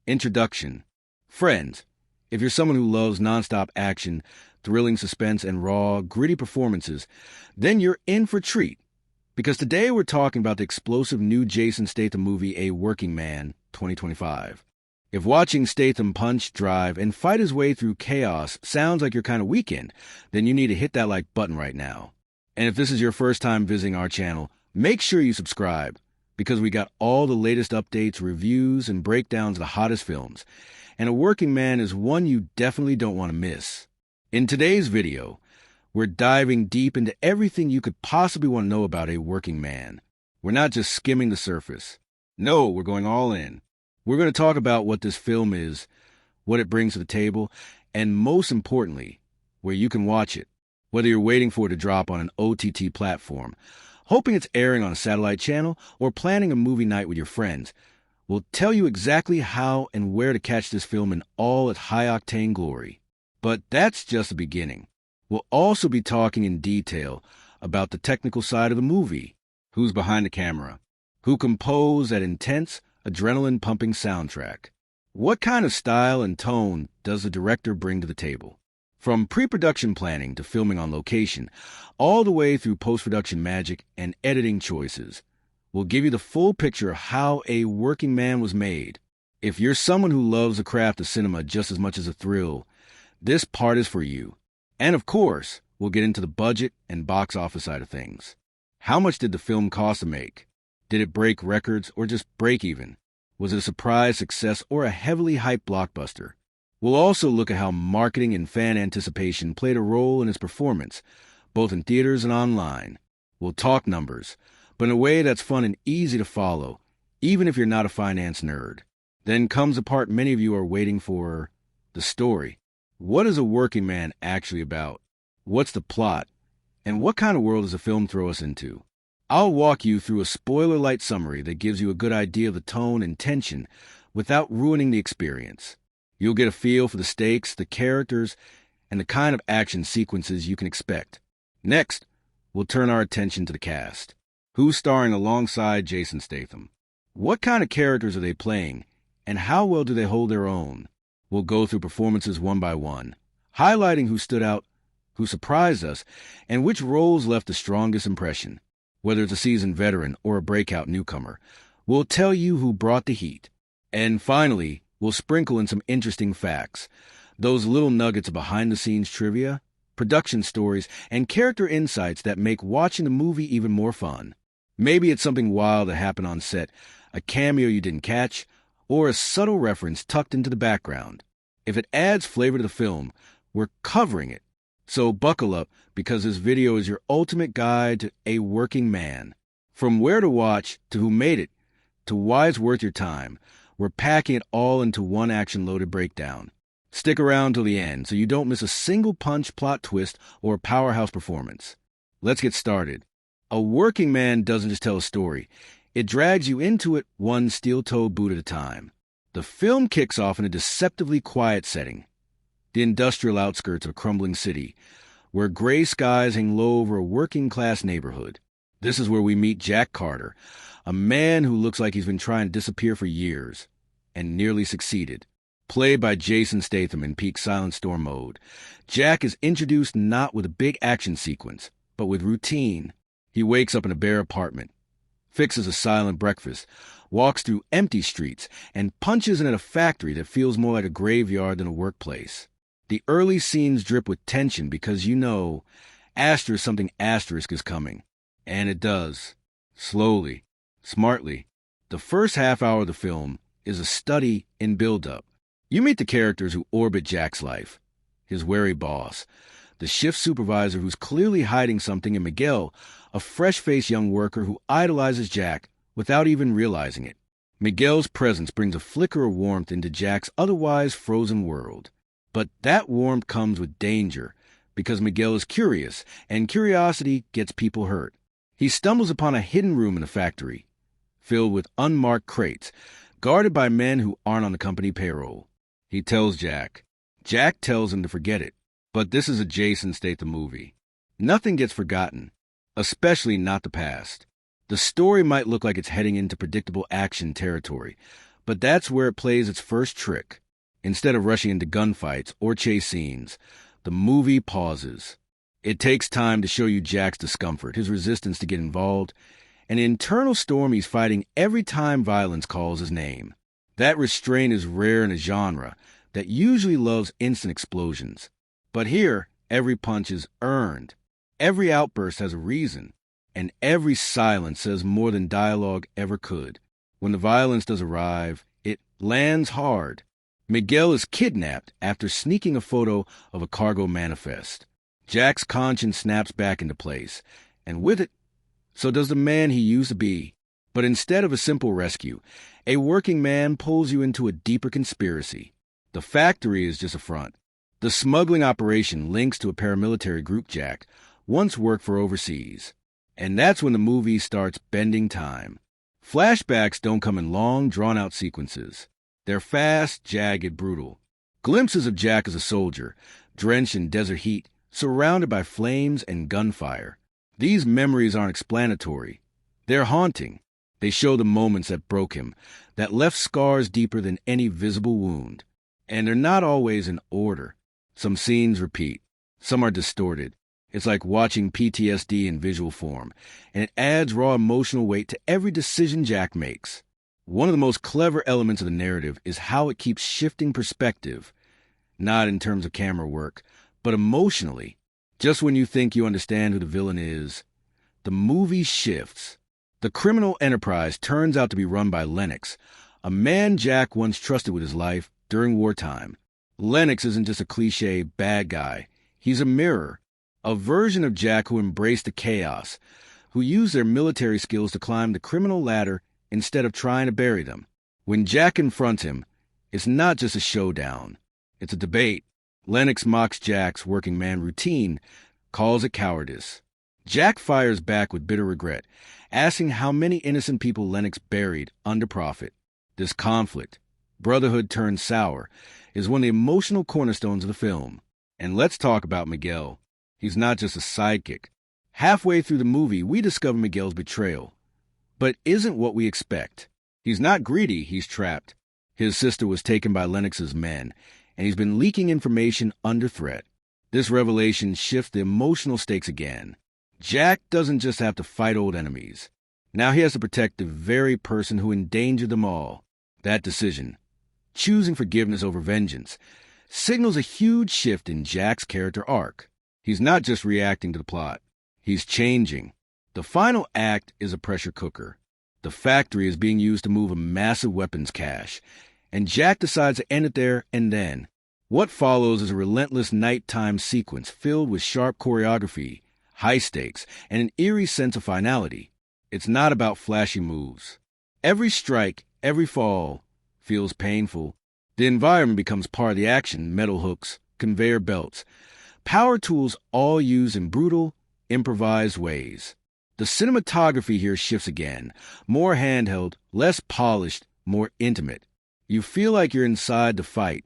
Introduction. Friends, if you're someone who loves nonstop action, thrilling suspense, and raw, gritty performances, then you're in for a treat. Because today we're talking about the explosive new Jason Statham movie, A Working Man, 2025. If watching Statham punch, drive, and fight his way through chaos sounds like your kind of weekend, then you need to hit that like button right now. And if this is your first time visiting our channel, make sure you subscribe, because we got all the latest updates, reviews, and breakdowns of the hottest films. And A Working Man is one you definitely don't want to miss. In today's video, we're diving deep into everything you could possibly want to know about A Working Man. We're not just skimming the surface. No, we're going all in. We're going to talk about what this film is, what it brings to the table, and most importantly, where you can watch it, whether you're waiting for it to drop on an OTT platform, hoping it's airing on a satellite channel, or planning a movie night with your friends. We'll tell you exactly how and where to catch this film in all its high-octane glory. But that's just the beginning. We'll also be talking in detail about the technical side of the movie, who's behind the camera, who composed that intense, adrenaline-pumping soundtrack. What kind of style and tone does the director bring to the table? From pre-production planning to filming on location, all the way through post-production magic and editing choices, we'll give you the full picture of how A Working Man was made. If you're someone who loves the craft of cinema just as much as the thrill, this part is for you. And of course, we'll get into the budget and box office side of things. How much did the film cost to make? Did it break records or just break even? Was it a surprise success or a heavily hyped blockbuster? We'll also look at how marketing and fan anticipation played a role in its performance, both in theaters and online. We'll talk numbers, but in a way that's fun and easy to follow, even if you're not a finance nerd. Then comes the part many of you are waiting for, the story. What is A Working Man actually about? What's the plot? And what kind of world does the film throw us into? I'll walk you through a spoiler-light summary that gives you a good idea of the tone and tension without ruining the experience. You'll get a feel for the stakes, the characters, and the kind of action sequences you can expect. Next, we'll turn our attention to the cast. Who's starring alongside Jason Statham? What kind of characters are they playing, and how well do they hold their own? We'll go through performances one by one, highlighting who stood out, who surprised us, and which roles left the strongest impression. Whether it's a seasoned veteran or a breakout newcomer, we'll tell you who brought the heat. And finally, we'll sprinkle in some interesting facts, those little nuggets of behind-the-scenes trivia, production stories, and character insights that make watching the movie even more fun. Maybe it's something wild that happened on set, a cameo you didn't catch, or a subtle reference tucked into the background. If it adds flavor to the film, we're covering it. So buckle up, because this video is your ultimate guide to A Working Man. From where to watch, to who made it, to why it's worth your time, we're packing it all into one action-loaded breakdown. Stick around till the end so you don't miss a single punch, plot twist, or powerhouse performance. Let's get started. A Working Man doesn't just tell a story. It drags you into it one steel-toed boot at a time. The film kicks off in a deceptively quiet setting, the industrial outskirts of a crumbling city, where gray skies hang low over a working-class neighborhood. This is where we meet Jack Carter, a man who looks like he's been trying to disappear for years, and nearly succeeded. Played by Jason Statham in peak silent storm mode, Jack is introduced not with a big action sequence, but with routine. He wakes up in a bare apartment, fixes a silent breakfast, walks through empty streets, and punches in at a factory that feels more like a graveyard than a workplace. The early scenes drip with tension because you know, something asterisk is coming. And it does. Slowly, smartly. The first half hour of the film is a study in build-up. You meet the characters who orbit Jack's life. His wary boss, the shift supervisor who's clearly hiding something, and Miguel, a fresh-faced young worker who idolizes Jack without even realizing it. Miguel's presence brings a flicker of warmth into Jack's otherwise frozen world. But that warmth comes with danger, because Miguel is curious, and curiosity gets people hurt. He stumbles upon a hidden room in the factory, filled with unmarked crates, guarded by men who aren't on the company payroll. He tells Jack. Jack tells him to forget it. But this is a Jason Statham movie. Nothing gets forgotten, especially not the past. The story might look like it's heading into predictable action territory, But that's where it plays its first trick. Instead of rushing into gunfights or chase scenes, the movie pauses. It takes time to show you Jack's discomfort, his resistance to get involved, and the internal storm he's fighting every time violence calls his name. That restraint is rare in a genre that usually loves instant explosions. But here, every punch is earned. Every outburst has a reason, and every silence says more than dialogue ever could. When the violence does arrive, it lands hard. Miguel is kidnapped after sneaking a photo of a cargo manifest. Jack's conscience snaps back into place, and with it, so does the man he used to be. But instead of a simple rescue, a working man pulls you into a deeper conspiracy. The factory is just a front. The smuggling operation links to a paramilitary group Jack once worked for overseas. And that's when the movie starts bending time. Flashbacks don't come in long, drawn-out sequences. They're fast, jagged, brutal. Glimpses of Jack as a soldier, drenched in desert heat, surrounded by flames and gunfire. These memories aren't explanatory. They're haunting. They show the moments that broke him, that left scars deeper than any visible wound. And they're not always in order. Some scenes repeat. Some are distorted. It's like watching PTSD in visual form, and it adds raw emotional weight to every decision Jack makes. One of the most clever elements of the narrative is how it keeps shifting perspective, not in terms of camera work, but emotionally. Just when you think you understand who the villain is, the movie shifts. The criminal enterprise turns out to be run by Lennox, a man Jack once trusted with his life during wartime. Lennox isn't just a cliché bad guy. He's a mirror, a version of Jack who embraced the chaos, who used their military skills to climb the criminal ladder instead of trying to bury them. When Jack confronts him, it's not just a showdown. It's a debate. Lennox mocks Jack's working man routine, calls it cowardice. Jack fires back with bitter regret, asking how many innocent people Lennox buried under profit. This conflict, brotherhood turned sour, is one of the emotional cornerstones of the film. And let's talk about Miguel. He's not just a sidekick. Halfway through the movie, we discover Miguel's betrayal. But it isn't what we expect. He's not greedy, he's trapped. His sister was taken by Lennox's men, and he's been leaking information under threat. This revelation shifts the emotional stakes again. Jack doesn't just have to fight old enemies. Now he has to protect the very person who endangered them all. That decision, choosing forgiveness over vengeance, signals a huge shift in Jack's character arc. He's not just reacting to the plot. He's changing. The final act is a pressure cooker. The factory is being used to move a massive weapons cache, and Jack decides to end it there and then. What follows is a relentless nighttime sequence filled with sharp choreography, high stakes, and an eerie sense of finality. It's not about flashy moves. Every strike, every fall, feels painful. The environment becomes part of the action: metal hooks, conveyor belts, power tools, all used in brutal, improvised ways. The cinematography here shifts again, more handheld, less polished, more intimate. You feel like you're inside the fight,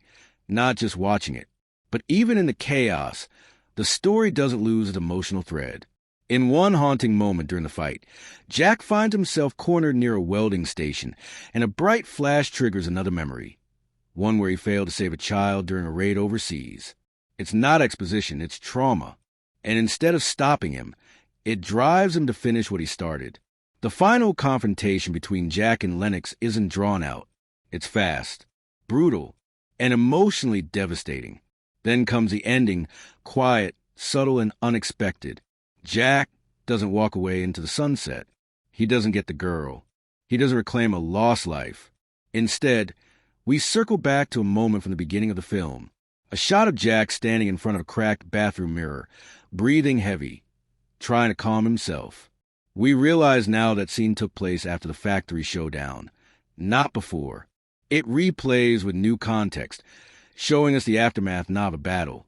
not just watching it. But even in the chaos, the story doesn't lose its emotional thread. In one haunting moment during the fight, Jack finds himself cornered near a welding station, and a bright flash triggers another memory. One where he failed to save a child during a raid overseas. It's not exposition, it's trauma. And instead of stopping him, it drives him to finish what he started. The final confrontation between Jack and Lennox isn't drawn out. It's fast, brutal, and emotionally devastating. Then comes the ending, quiet, subtle, and unexpected. Jack doesn't walk away into the sunset. He doesn't get the girl. He doesn't reclaim a lost life. Instead, we circle back to a moment from the beginning of the film. A shot of Jack standing in front of a cracked bathroom mirror, breathing heavy, trying to calm himself. We realize now that scene took place after the factory showdown, not before. It replays with new context, showing us the aftermath not of a battle,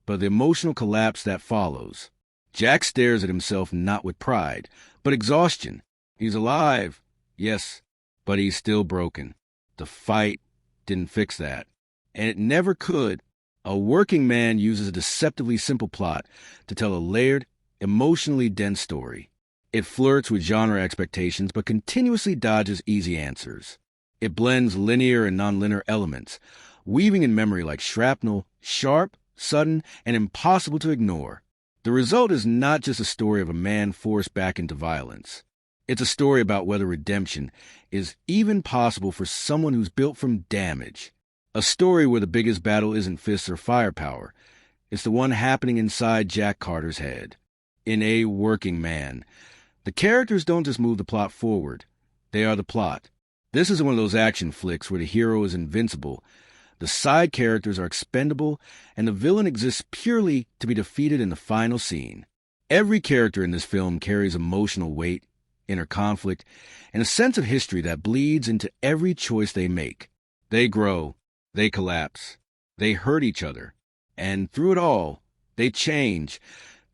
but the emotional collapse that follows. Jack stares at himself not with pride, but exhaustion. He's alive, yes, but he's still broken. The fight didn't fix that, and it never could. A working man uses a deceptively simple plot to tell a layered, emotionally dense story. It flirts with genre expectations but continuously dodges easy answers. It blends linear and nonlinear elements, weaving in memory like shrapnel, sharp, sudden, and impossible to ignore. The result is not just a story of a man forced back into violence. It's a story about whether redemption is even possible for someone who's built from damage. A story where the biggest battle isn't fists or firepower. It's the one happening inside Jack Carter's head. In A Working Man, the characters don't just move the plot forward. They are the plot. This is one of those action flicks where the hero is invincible, the side characters are expendable, and the villain exists purely to be defeated in the final scene. Every character in this film carries emotional weight, inner conflict, and a sense of history that bleeds into every choice they make. They grow, they collapse, they hurt each other, and through it all, they change,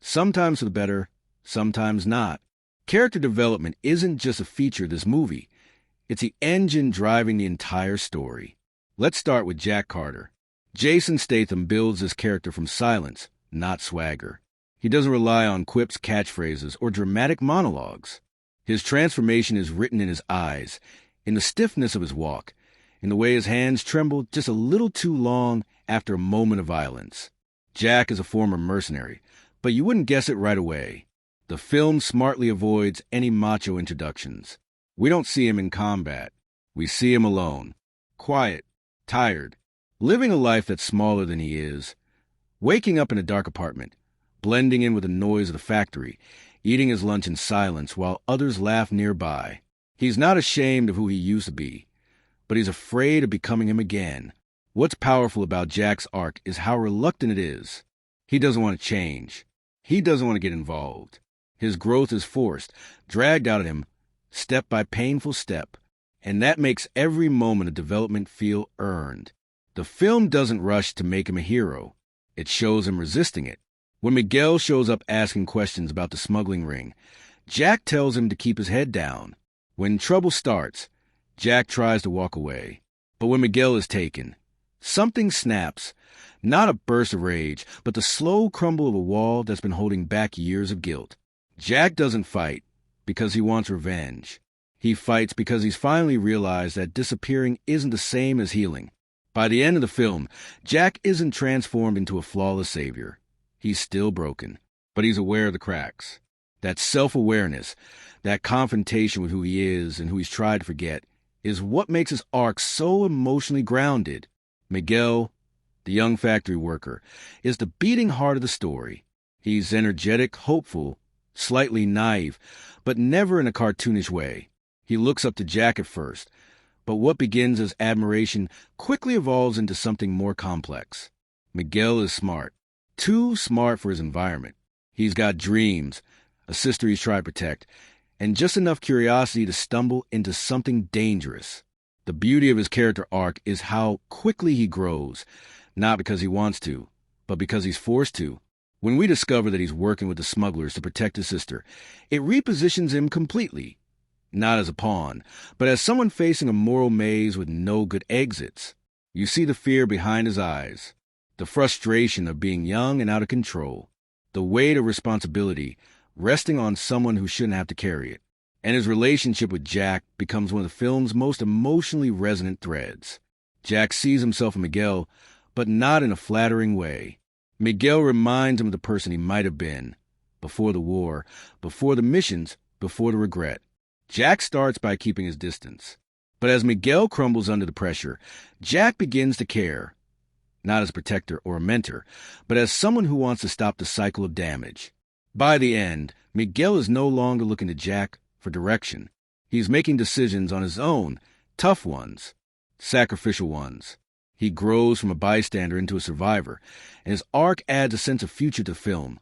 sometimes for the better, sometimes not. Character development isn't just a feature of this movie. It's the engine driving the entire story. Let's start with Jack Carter. Jason Statham builds his character from silence, not swagger. He doesn't rely on quips, catchphrases, or dramatic monologues. His transformation is written in his eyes, in the stiffness of his walk, in the way his hands tremble just a little too long after a moment of violence. Jack is a former mercenary, but you wouldn't guess it right away. The film smartly avoids any macho introductions. We don't see him in combat. We see him alone, quiet, tired, living a life that's smaller than he is, waking up in a dark apartment, blending in with the noise of the factory, eating his lunch in silence while others laugh nearby. He's not ashamed of who he used to be, but he's afraid of becoming him again. What's powerful about Jack's arc is how reluctant it is. He doesn't want to change. He doesn't want to get involved. His growth is forced, dragged out of him, step by painful step, and that makes every moment of development feel earned. The film doesn't rush to make him a hero. It shows him resisting it. When Miguel shows up asking questions about the smuggling ring, Jack tells him to keep his head down. When trouble starts, Jack tries to walk away. But when Miguel is taken, something snaps. Not a burst of rage, but the slow crumble of a wall that's been holding back years of guilt. Jack doesn't fight because he wants revenge. He fights because he's finally realized that disappearing isn't the same as healing. By the end of the film, Jack isn't transformed into a flawless savior. He's still broken, but he's aware of the cracks. That self-awareness, that confrontation with who he is and who he's tried to forget, is what makes his arc so emotionally grounded. Miguel, the young factory worker, is the beating heart of the story. He's energetic, hopeful, slightly naive, but never in a cartoonish way. He looks up to Jack at first, but what begins as admiration quickly evolves into something more complex. Miguel is smart, too smart for his environment. He's got dreams, a sister he's tried to protect, and just enough curiosity to stumble into something dangerous. The beauty of his character arc is how quickly he grows, not because he wants to, but because he's forced to. When we discover that he's working with the smugglers to protect his sister, it repositions him completely. Not as a pawn, but as someone facing a moral maze with no good exits. You see the fear behind his eyes, the frustration of being young and out of control, the weight of responsibility resting on someone who shouldn't have to carry it. And his relationship with Jack becomes one of the film's most emotionally resonant threads. Jack sees himself in Miguel, but not in a flattering way. Miguel reminds him of the person he might have been, before the war, before the missions, before the regret. Jack starts by keeping his distance. But as Miguel crumbles under the pressure, Jack begins to care, not as a protector or a mentor, but as someone who wants to stop the cycle of damage. By the end, Miguel is no longer looking to Jack for direction. He's making decisions on his own, tough ones, sacrificial ones. He grows from a bystander into a survivor, and his arc adds a sense of future to the film,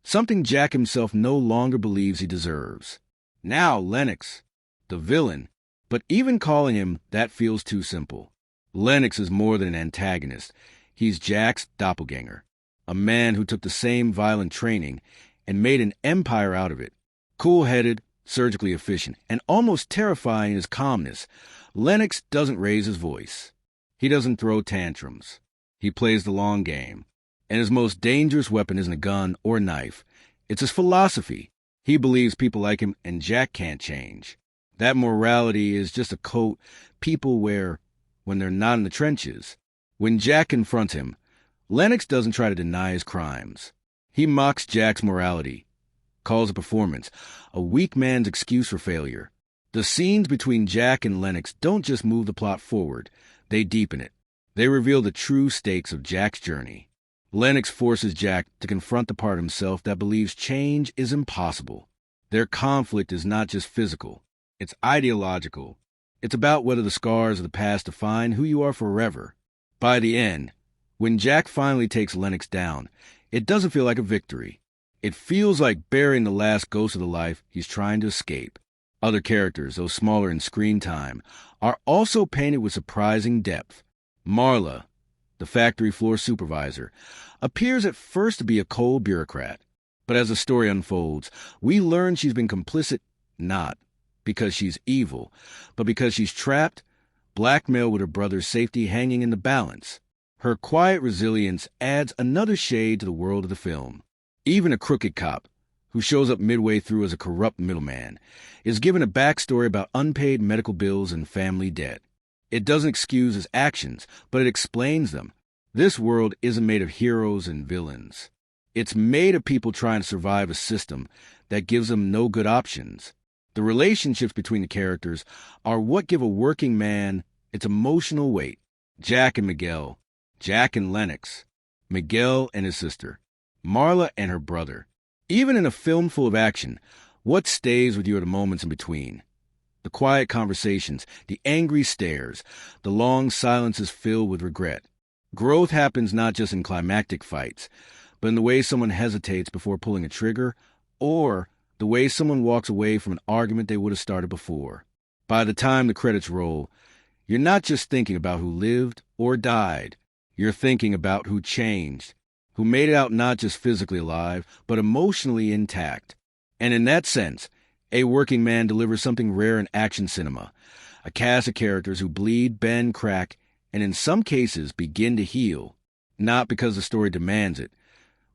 something Jack himself no longer believes he deserves. Now Lennox, the villain, but even calling him that feels too simple. Lennox is more than an antagonist. He's Jack's doppelganger, a man who took the same violent training and made an empire out of it. Cool-headed, surgically efficient, and almost terrifying in his calmness, Lennox doesn't raise his voice. He doesn't throw tantrums. He plays the long game. And his most dangerous weapon isn't a gun or a knife. It's his philosophy. He believes people like him and Jack can't change. That morality is just a coat people wear when they're not in the trenches. When Jack confronts him, Lennox doesn't try to deny his crimes. He mocks Jack's morality, calls a performance a weak man's excuse for failure. The scenes between Jack and Lennox don't just move the plot forward, they deepen it. They reveal the true stakes of Jack's journey. Lennox forces Jack to confront the part of himself that believes change is impossible. Their conflict is not just physical, it's ideological. It's about whether the scars of the past define who you are forever. By the end, when Jack finally takes Lennox down, it doesn't feel like a victory. It feels like burying the last ghost of the life he's trying to escape. Other characters, though smaller in screen time, are also painted with surprising depth. Marla, the factory floor supervisor, appears at first to be a cold bureaucrat. But as the story unfolds, we learn she's been complicit not because she's evil, but because she's trapped, blackmailed with her brother's safety hanging in the balance. Her quiet resilience adds another shade to the world of the film. Even a crooked cop, who shows up midway through as a corrupt middleman, is given a backstory about unpaid medical bills and family debt. It doesn't excuse his actions, but it explains them. This world isn't made of heroes and villains. It's made of people trying to survive a system that gives them no good options. The relationships between the characters are what give a working man its emotional weight. Jack and Miguel, Jack and Lennox, Miguel and his sister, Marla and her brother. Even in a film full of action, what stays with you are the moments in between? The quiet conversations, the angry stares, the long silences filled with regret. Growth happens not just in climactic fights, but in the way someone hesitates before pulling a trigger, or the way someone walks away from an argument they would have started before. By the time the credits roll, you're not just thinking about who lived or died. You're thinking about who changed, who made it out not just physically alive, but emotionally intact. And in that sense, A Working Man delivers something rare in action cinema, a cast of characters who bleed, bend, crack, and in some cases begin to heal, not because the story demands it,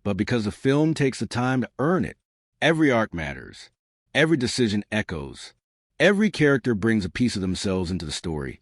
but because the film takes the time to earn it. Every arc matters. Every decision echoes. Every character brings a piece of themselves into the story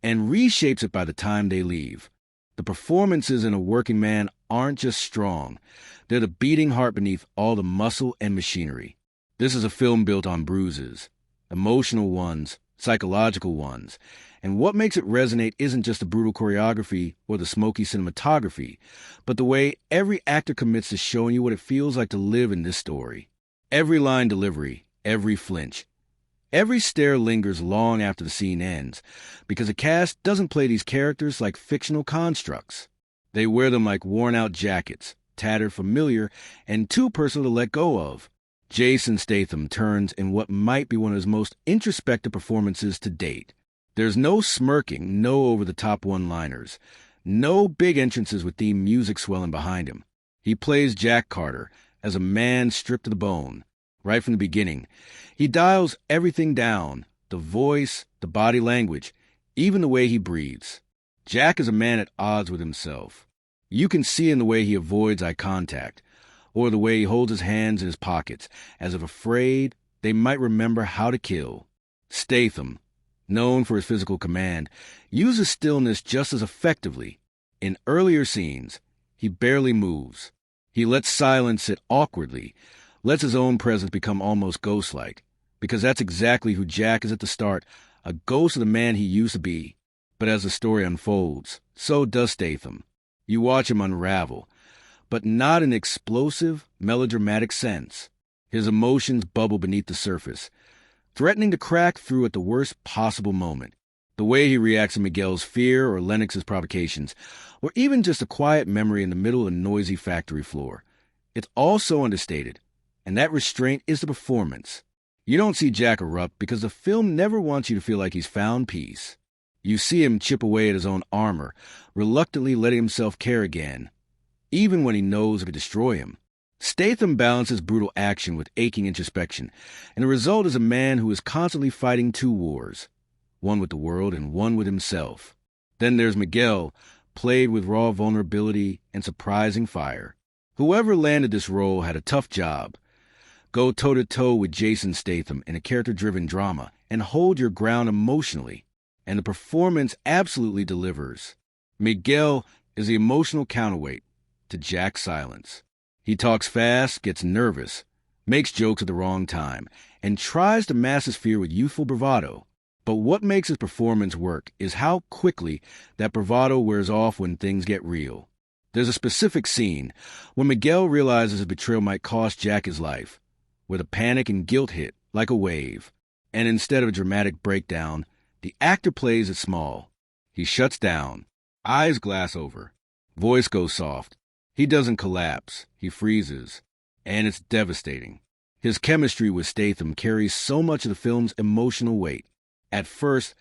and reshapes it by the time they leave. The performances in A Working Man aren't just strong. They're the beating heart beneath all the muscle and machinery. This is a film built on bruises, emotional ones, psychological ones. And what makes it resonate isn't just the brutal choreography or the smoky cinematography, but the way every actor commits to showing you what it feels like to live in this story. Every line delivery, every flinch, every stare lingers long after the scene ends, because the cast doesn't play these characters like fictional constructs. They wear them like worn-out jackets, tattered, familiar, and too personal to let go of. Jason Statham turns in what might be one of his most introspective performances to date. There's no smirking, no over-the-top one-liners, no big entrances with theme music swelling behind him. He plays Jack Carter as a man stripped to the bone. Right from the beginning, he dials everything down, the voice, the body language, even the way he breathes. Jack is a man at odds with himself. You can see in the way he avoids eye contact, or the way he holds his hands in his pockets, as if afraid they might remember how to kill. Statham, known for his physical command, uses stillness just as effectively. In earlier scenes, he barely moves. He lets silence sit awkwardly, lets his own presence become almost ghost-like, because that's exactly who Jack is at the start, a ghost of the man he used to be. But as the story unfolds, so does Statham. You watch him unravel, but not in an explosive, melodramatic sense. His emotions bubble beneath the surface, threatening to crack through at the worst possible moment. The way he reacts to Miguel's fear or Lennox's provocations, or even just a quiet memory in the middle of a noisy factory floor. It's all so understated, and that restraint is the performance. You don't see Jack erupt because the film never wants you to feel like he's found peace. You see him chip away at his own armor, reluctantly letting himself care again, even when he knows it could destroy him. Statham balances brutal action with aching introspection, and the result is a man who is constantly fighting two wars, one with the world and one with himself. Then there's Miguel, played with raw vulnerability and surprising fire. Whoever landed this role had a tough job. Go toe-to-toe with Jason Statham in a character-driven drama, and hold your ground emotionally. And the performance absolutely delivers. Miguel is the emotional counterweight to Jack's silence. He talks fast, gets nervous, makes jokes at the wrong time, and tries to mask his fear with youthful bravado. But what makes his performance work is how quickly that bravado wears off when things get real. There's a specific scene when Miguel realizes his betrayal might cost Jack his life, where the panic and guilt hit like a wave. And instead of a dramatic breakdown, the actor plays it small. He shuts down, eyes glass over, voice goes soft. He doesn't collapse, he freezes, and it's devastating. His chemistry with Statham carries so much of the film's emotional weight. At first,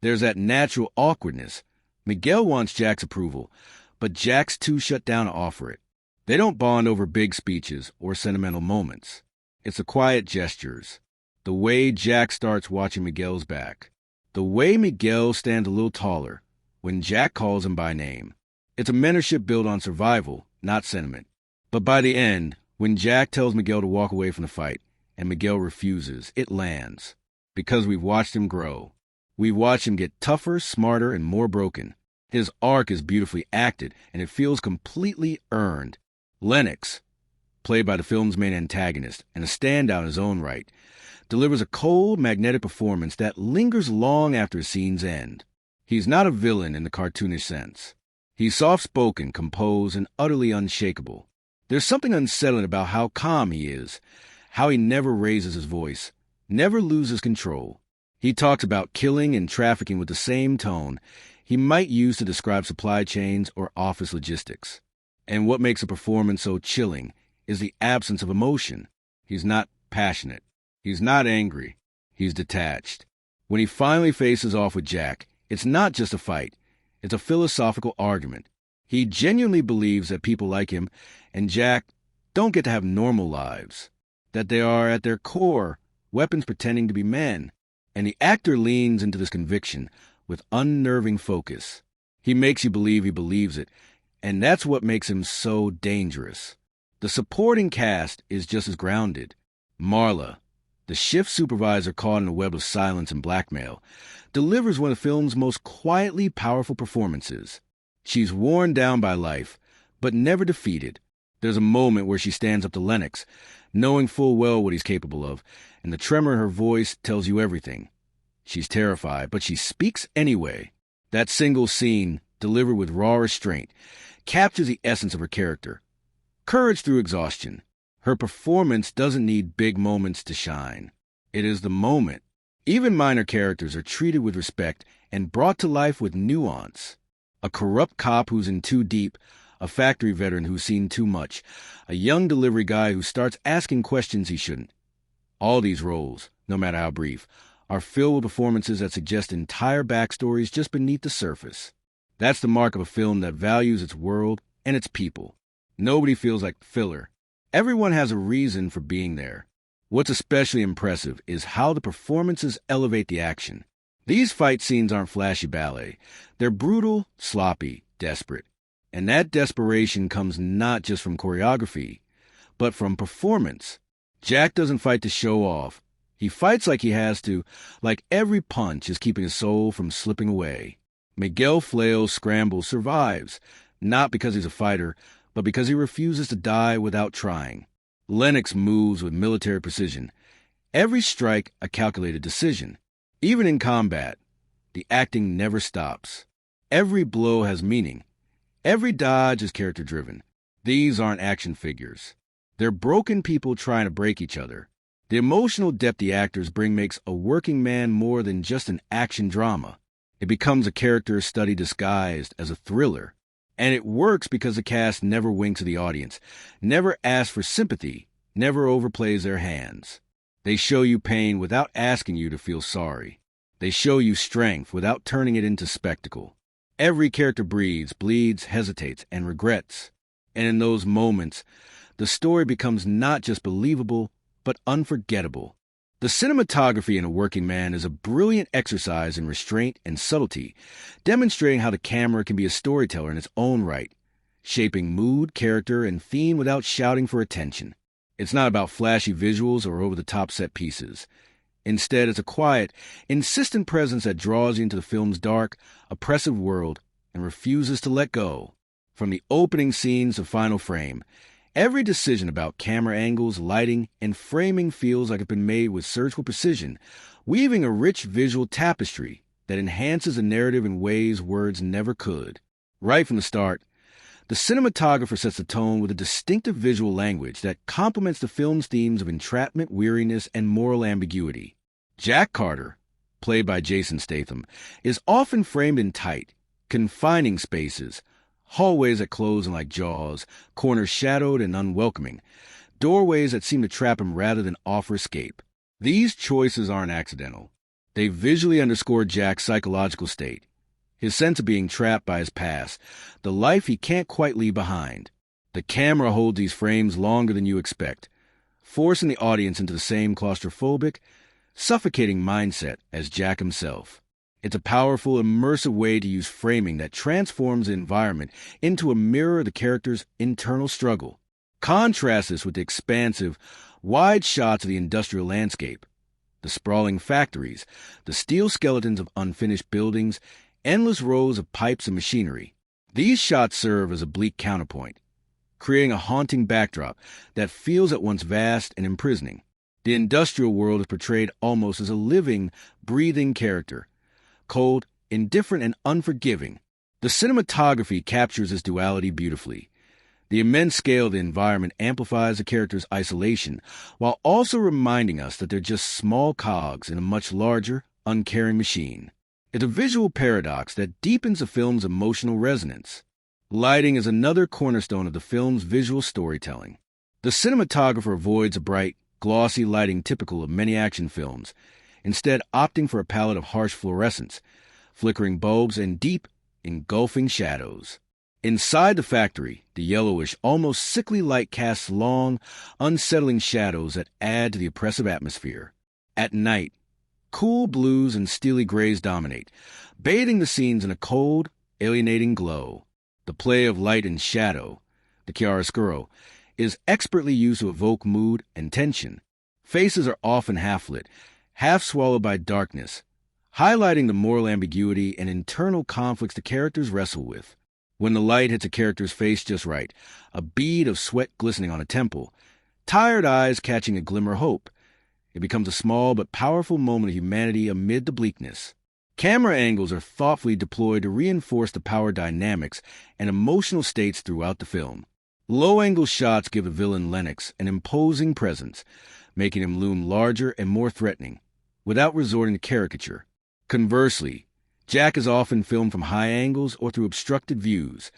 there's that natural awkwardness. Miguel wants Jack's approval, but Jack's too shut down to offer it. They don't bond over big speeches or sentimental moments. It's the quiet gestures. The way Jack starts watching Miguel's back. The way Miguel stands a little taller when Jack calls him by name. It's a mentorship built on survival, not sentiment. But by the end, when Jack tells Miguel to walk away from the fight and Miguel refuses, it lands. Because we've watched him grow. We've watched him get tougher, smarter, and more broken. His arc is beautifully acted, and it feels completely earned. Lennox, played by the film's main antagonist and a standout in his own right, delivers a cold, magnetic performance that lingers long after scenes end. He's not a villain in the cartoonish sense. He's soft-spoken, composed, and utterly unshakable. There's something unsettling about how calm he is, how he never raises his voice, never loses control. He talks about killing and trafficking with the same tone he might use to describe supply chains or office logistics. And what makes a performance so chilling is the absence of emotion. He's not passionate. He's not angry. He's detached. When he finally faces off with Jack, it's not just a fight. It's a philosophical argument. He genuinely believes that people like him and Jack don't get to have normal lives, that they are, at their core, weapons pretending to be men. And the actor leans into this conviction with unnerving focus. He makes you believe he believes it, and that's what makes him so dangerous. The supporting cast is just as grounded. Marla, the shift supervisor caught in a web of silence and blackmail, delivers one of the film's most quietly powerful performances. She's worn down by life, but never defeated. There's a moment where she stands up to Lennox, knowing full well what he's capable of, and the tremor in her voice tells you everything. She's terrified, but she speaks anyway. That single scene, delivered with raw restraint, captures the essence of her character. Courage through exhaustion. Her performance doesn't need big moments to shine. It is the moment. Even minor characters are treated with respect and brought to life with nuance. A corrupt cop who's in too deep, a factory veteran who's seen too much, a young delivery guy who starts asking questions he shouldn't. All these roles, no matter how brief, are filled with performances that suggest entire backstories just beneath the surface. That's the mark of a film that values its world and its people. Nobody feels like filler. Everyone has a reason for being there. What's especially impressive is how the performances elevate the action. These fight scenes aren't flashy ballet. They're brutal, sloppy, desperate. And that desperation comes not just from choreography, but from performance. Jack doesn't fight to show off. He fights like he has to, like every punch is keeping his soul from slipping away. Miguel flails, scrambles, survives, not because he's a fighter, but because he refuses to die without trying. Lennox moves with military precision. Every strike a calculated decision. Even in combat, the acting never stops. Every blow has meaning. Every dodge is character-driven. These aren't action figures. They're broken people trying to break each other. The emotional depth the actors bring makes A Working Man more than just an action drama. It becomes a character study disguised as a thriller. And it works because the cast never winks at the audience, never asks for sympathy, never overplays their hands. They show you pain without asking you to feel sorry. They show you strength without turning it into spectacle. Every character breathes, bleeds, hesitates, and regrets. And in those moments, the story becomes not just believable, but unforgettable. The cinematography in A Working Man is a brilliant exercise in restraint and subtlety, demonstrating how the camera can be a storyteller in its own right, shaping mood, character, and theme without shouting for attention. It's not about flashy visuals or over-the-top set pieces. Instead, it's a quiet, insistent presence that draws you into the film's dark, oppressive world and refuses to let go. From the opening scenes to final frame, every decision about camera angles, lighting, and framing feels like it's been made with surgical precision, weaving a rich visual tapestry that enhances a narrative in ways words never could. Right from the start, the cinematographer sets the tone with a distinctive visual language that complements the film's themes of entrapment, weariness, and moral ambiguity. Jack Carter, played by Jason Statham, is often framed in tight, confining spaces, hallways that close in like jaws, corners shadowed and unwelcoming, doorways that seem to trap him rather than offer escape. These choices aren't accidental. They visually underscore Jack's psychological state, his sense of being trapped by his past, the life he can't quite leave behind. The camera holds these frames longer than you expect, forcing the audience into the same claustrophobic, suffocating mindset as Jack himself. It's a powerful, immersive way to use framing that transforms the environment into a mirror of the character's internal struggle. Contrast this with the expansive, wide shots of the industrial landscape, the sprawling factories, the steel skeletons of unfinished buildings, endless rows of pipes and machinery. These shots serve as a bleak counterpoint, creating a haunting backdrop that feels at once vast and imprisoning. The industrial world is portrayed almost as a living, breathing character, cold, indifferent, and unforgiving. The cinematography captures this duality beautifully. The immense scale of the environment amplifies the character's isolation, while also reminding us that they're just small cogs in a much larger, uncaring machine. It's a visual paradox that deepens the film's emotional resonance. Lighting is another cornerstone of the film's visual storytelling. The cinematographer avoids a bright, glossy lighting typical of many action films, instead opting for a palette of harsh fluorescence, flickering bulbs, and deep, engulfing shadows. Inside the factory, the yellowish, almost sickly light casts long, unsettling shadows that add to the oppressive atmosphere. At night, cool blues and steely grays dominate, bathing the scenes in a cold, alienating glow. The play of light and shadow, the chiaroscuro, is expertly used to evoke mood and tension. Faces are often half-lit, half swallowed by darkness, highlighting the moral ambiguity and internal conflicts the characters wrestle with. When the light hits a character's face just right, a bead of sweat glistening on a temple, tired eyes catching a glimmer of hope, it becomes a small but powerful moment of humanity amid the bleakness. Camera angles are thoughtfully deployed to reinforce the power dynamics and emotional states throughout the film. Low-angle shots give the villain Lennox an imposing presence, making him loom larger and more threatening, without resorting to caricature. Conversely, Jack is often filmed from high angles or through obstructed views,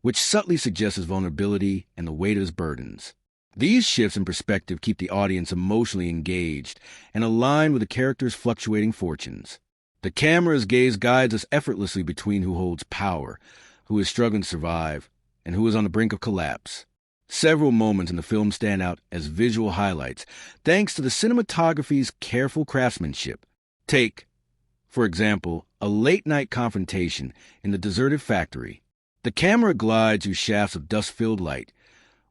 which subtly suggests his vulnerability and the weight of his burdens. These shifts in perspective keep the audience emotionally engaged and aligned with the character's fluctuating fortunes. The camera's gaze guides us effortlessly between who holds power, who is struggling to survive, and who is on the brink of collapse. Several moments in the film stand out as visual highlights, thanks to the cinematography's careful craftsmanship. Take, for example, a late-night confrontation in the deserted factory. The camera glides through shafts of dust-filled light,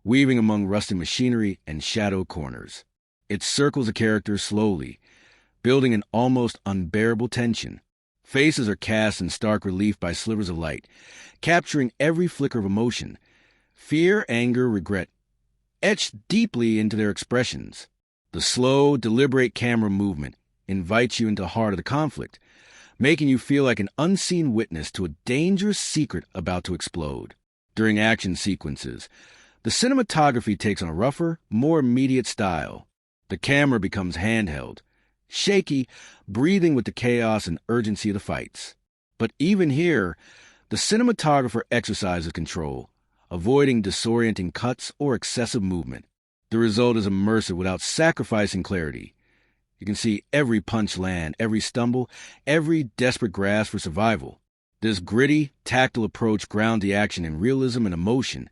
weaving among rusted machinery and shadow corners. It circles the characters slowly, building an almost unbearable tension. Faces are cast in stark relief by slivers of light, capturing every flicker of emotion. Fear, anger, regret, etched deeply into their expressions. The slow, deliberate camera movement invites you into the heart of the conflict, making you feel like an unseen witness to a dangerous secret about to explode. During action sequences, the cinematography takes on a rougher, more immediate style. The camera becomes handheld, shaky, breathing with the chaos and urgency of the fights. But even here, the cinematographer exercises control, avoiding disorienting cuts or excessive movement. The result is immersive without sacrificing clarity. You can see every punch land, every stumble, every desperate grasp for survival. This gritty, tactile approach grounds the action in realism and emotion,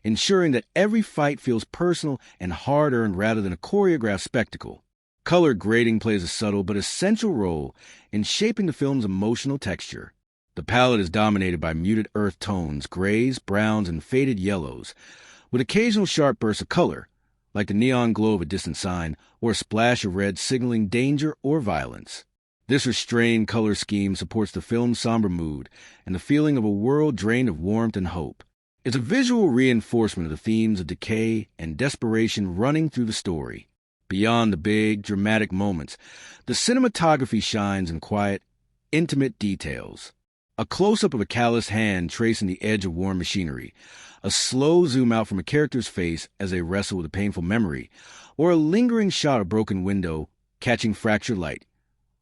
ensuring that every fight feels personal and hard-earned rather than a choreographed spectacle. Color grading plays a subtle but essential role in shaping the film's emotional texture. The palette is dominated by muted earth tones, grays, browns, and faded yellows, with occasional sharp bursts of color, like the neon glow of a distant sign or a splash of red signaling danger or violence. This restrained color scheme supports the film's somber mood and the feeling of a world drained of warmth and hope. It's a visual reinforcement of the themes of decay and desperation running through the story. Beyond the big, dramatic moments, the cinematography shines in quiet, intimate details. A close-up of a calloused hand tracing the edge of worn machinery, a slow zoom out from a character's face as they wrestle with a painful memory, or a lingering shot of broken window catching fractured light.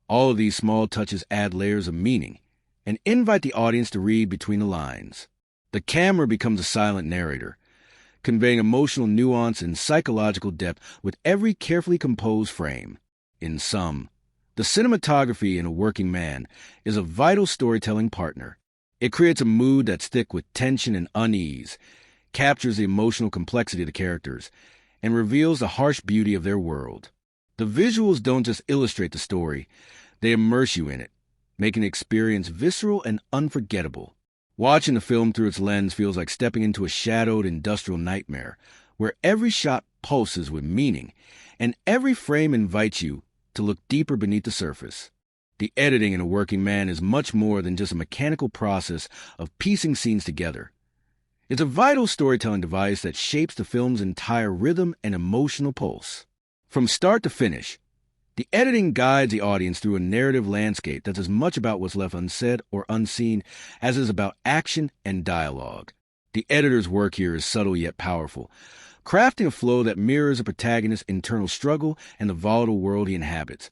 All of these small touches add layers of meaning and invite the audience to read between the lines. The camera becomes a silent narrator, conveying emotional nuance and psychological depth with every carefully composed frame. In sum, the cinematography in A Working Man is a vital storytelling partner. It creates a mood that's thick with tension and unease, captures the emotional complexity of the characters, and reveals the harsh beauty of their world. The visuals don't just illustrate the story, they immerse you in it, making the experience visceral and unforgettable. Watching the film through its lens feels like stepping into a shadowed industrial nightmare, where every shot pulses with meaning, and every frame invites you to look deeper beneath the surface. The editing in A Working Man is much more than just a mechanical process of piecing scenes together. It's a vital storytelling device that shapes the film's entire rhythm and emotional pulse. From start to finish, the editing guides the audience through a narrative landscape that's as much about what's left unsaid or unseen as it is about action and dialogue. The editor's work here is subtle yet powerful, crafting a flow that mirrors a protagonist's internal struggle and the volatile world he inhabits,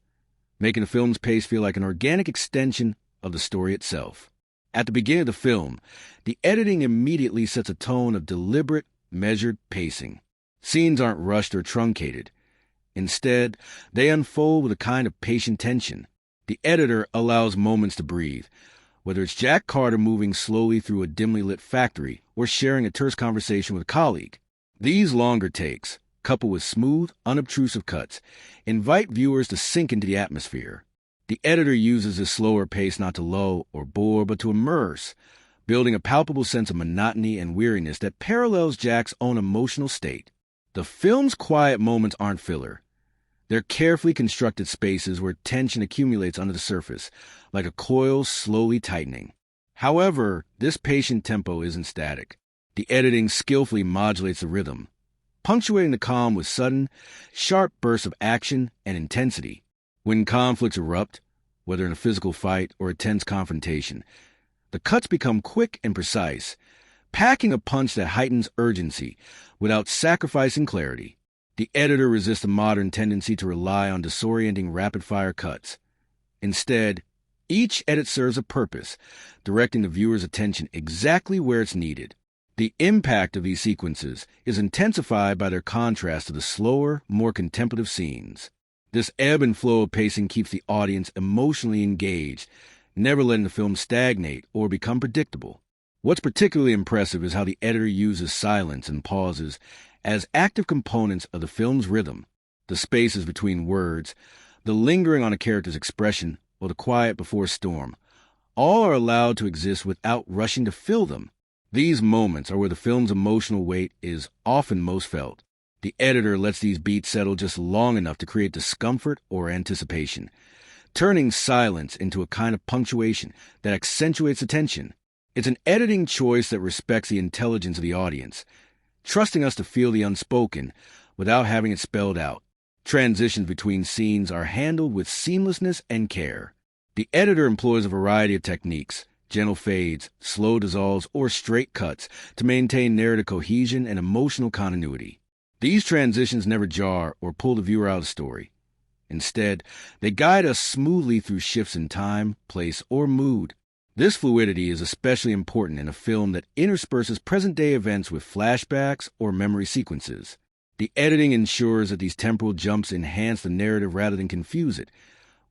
making the film's pace feel like an organic extension of the story itself. At the beginning of the film, the editing immediately sets a tone of deliberate, measured pacing. Scenes aren't rushed or truncated. Instead, they unfold with a kind of patient tension. The editor allows moments to breathe, whether it's Jack Carter moving slowly through a dimly lit factory or sharing a terse conversation with a colleague. These longer takes, coupled with smooth, unobtrusive cuts, invite viewers to sink into the atmosphere. The editor uses this slower pace not to lull or bore, but to immerse, building a palpable sense of monotony and weariness that parallels Jack's own emotional state. The film's quiet moments aren't filler. They're carefully constructed spaces where tension accumulates under the surface, like a coil slowly tightening. However, this patient tempo isn't static. The editing skillfully modulates the rhythm, punctuating the calm with sudden, sharp bursts of action and intensity. When conflicts erupt, whether in a physical fight or a tense confrontation, the cuts become quick and precise, packing a punch that heightens urgency without sacrificing clarity. The editor resists the modern tendency to rely on disorienting rapid-fire cuts. Instead, each edit serves a purpose, directing the viewer's attention exactly where it's needed. The impact of these sequences is intensified by their contrast to the slower, more contemplative scenes. This ebb and flow of pacing keeps the audience emotionally engaged, never letting the film stagnate or become predictable. What's particularly impressive is how the editor uses silence and pauses as active components of the film's rhythm. The spaces between words, the lingering on a character's expression, or the quiet before a storm, all are allowed to exist without rushing to fill them. These moments are where the film's emotional weight is often most felt. The editor lets these beats settle just long enough to create discomfort or anticipation, turning silence into a kind of punctuation that accentuates the tension. It's an editing choice that respects the intelligence of the audience, trusting us to feel the unspoken without having it spelled out. Transitions between scenes are handled with seamlessness and care. The editor employs a variety of techniques, gentle fades, slow dissolves, or straight cuts to maintain narrative cohesion and emotional continuity. These transitions never jar or pull the viewer out of the story. Instead, they guide us smoothly through shifts in time, place, or mood. This fluidity is especially important in a film that intersperses present-day events with flashbacks or memory sequences. The editing ensures that these temporal jumps enhance the narrative rather than confuse it,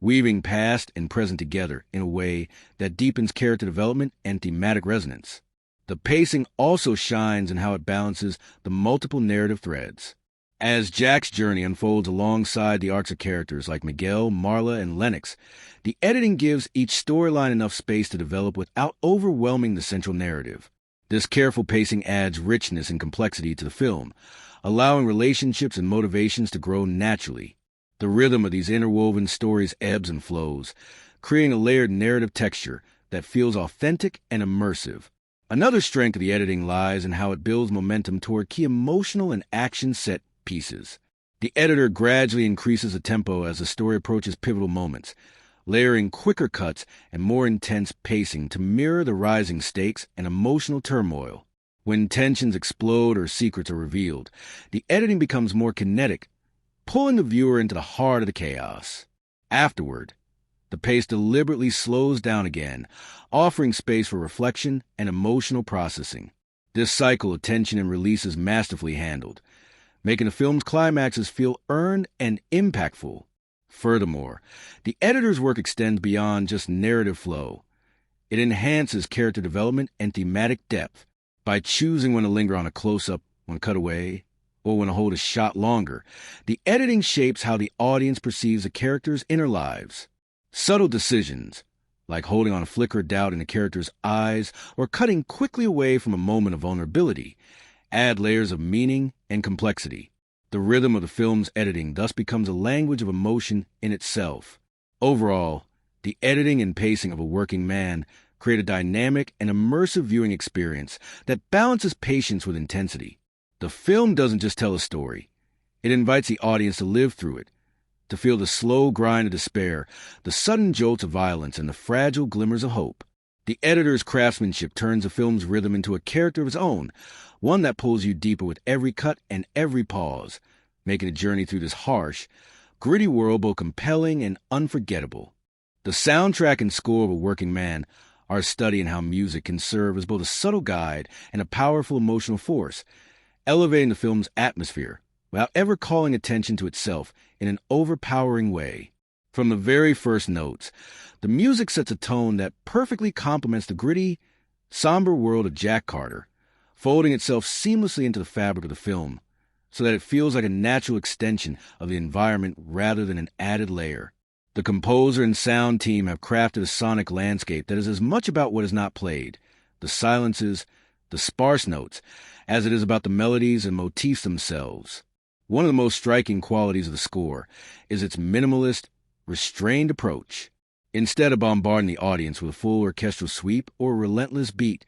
weaving past and present together in a way that deepens character development and thematic resonance. The pacing also shines in how it balances the multiple narrative threads. As Jack's journey unfolds alongside the arcs of characters like Miguel, Marla, and Lennox, the editing gives each storyline enough space to develop without overwhelming the central narrative. This careful pacing adds richness and complexity to the film, allowing relationships and motivations to grow naturally. The rhythm of these interwoven stories ebbs and flows, creating a layered narrative texture that feels authentic and immersive. Another strength of the editing lies in how it builds momentum toward key emotional and action set pieces. The editor gradually increases the tempo as the story approaches pivotal moments, layering quicker cuts and more intense pacing to mirror the rising stakes and emotional turmoil. When tensions explode or secrets are revealed, the editing becomes more kinetic, pulling the viewer into the heart of the chaos. Afterward, the pace deliberately slows down again, offering space for reflection and emotional processing. This cycle of tension and release is masterfully handled, making the film's climaxes feel earned and impactful. Furthermore, the editor's work extends beyond just narrative flow. It enhances character development and thematic depth by choosing when to linger on a close-up, when to cut away, or when to hold a shot longer. The editing shapes how the audience perceives the characters' inner lives. Subtle decisions, like holding on a flicker of doubt in a character's eyes or cutting quickly away from a moment of vulnerability, add layers of meaning and complexity. The rhythm of the film's editing thus becomes a language of emotion in itself. Overall, the editing and pacing of A Working Man create a dynamic and immersive viewing experience that balances patience with intensity. The film doesn't just tell a story. It invites the audience to live through it, to feel the slow grind of despair, the sudden jolts of violence, and the fragile glimmers of hope. The editor's craftsmanship turns the film's rhythm into a character of its own, one that pulls you deeper with every cut and every pause, making a journey through this harsh, gritty world both compelling and unforgettable. The soundtrack and score of A Working Man are a study in how music can serve as both a subtle guide and a powerful emotional force, elevating the film's atmosphere without ever calling attention to itself in an overpowering way. From the very first notes, the music sets a tone that perfectly complements the gritty, somber world of Jack Carter, folding itself seamlessly into the fabric of the film, so that it feels like a natural extension of the environment rather than an added layer. The composer and sound team have crafted a sonic landscape that is as much about what is not played, the silences, the sparse notes, as it is about the melodies and motifs themselves. One of the most striking qualities of the score is its minimalist, restrained approach. Instead of bombarding the audience with a full orchestral sweep or a relentless beat,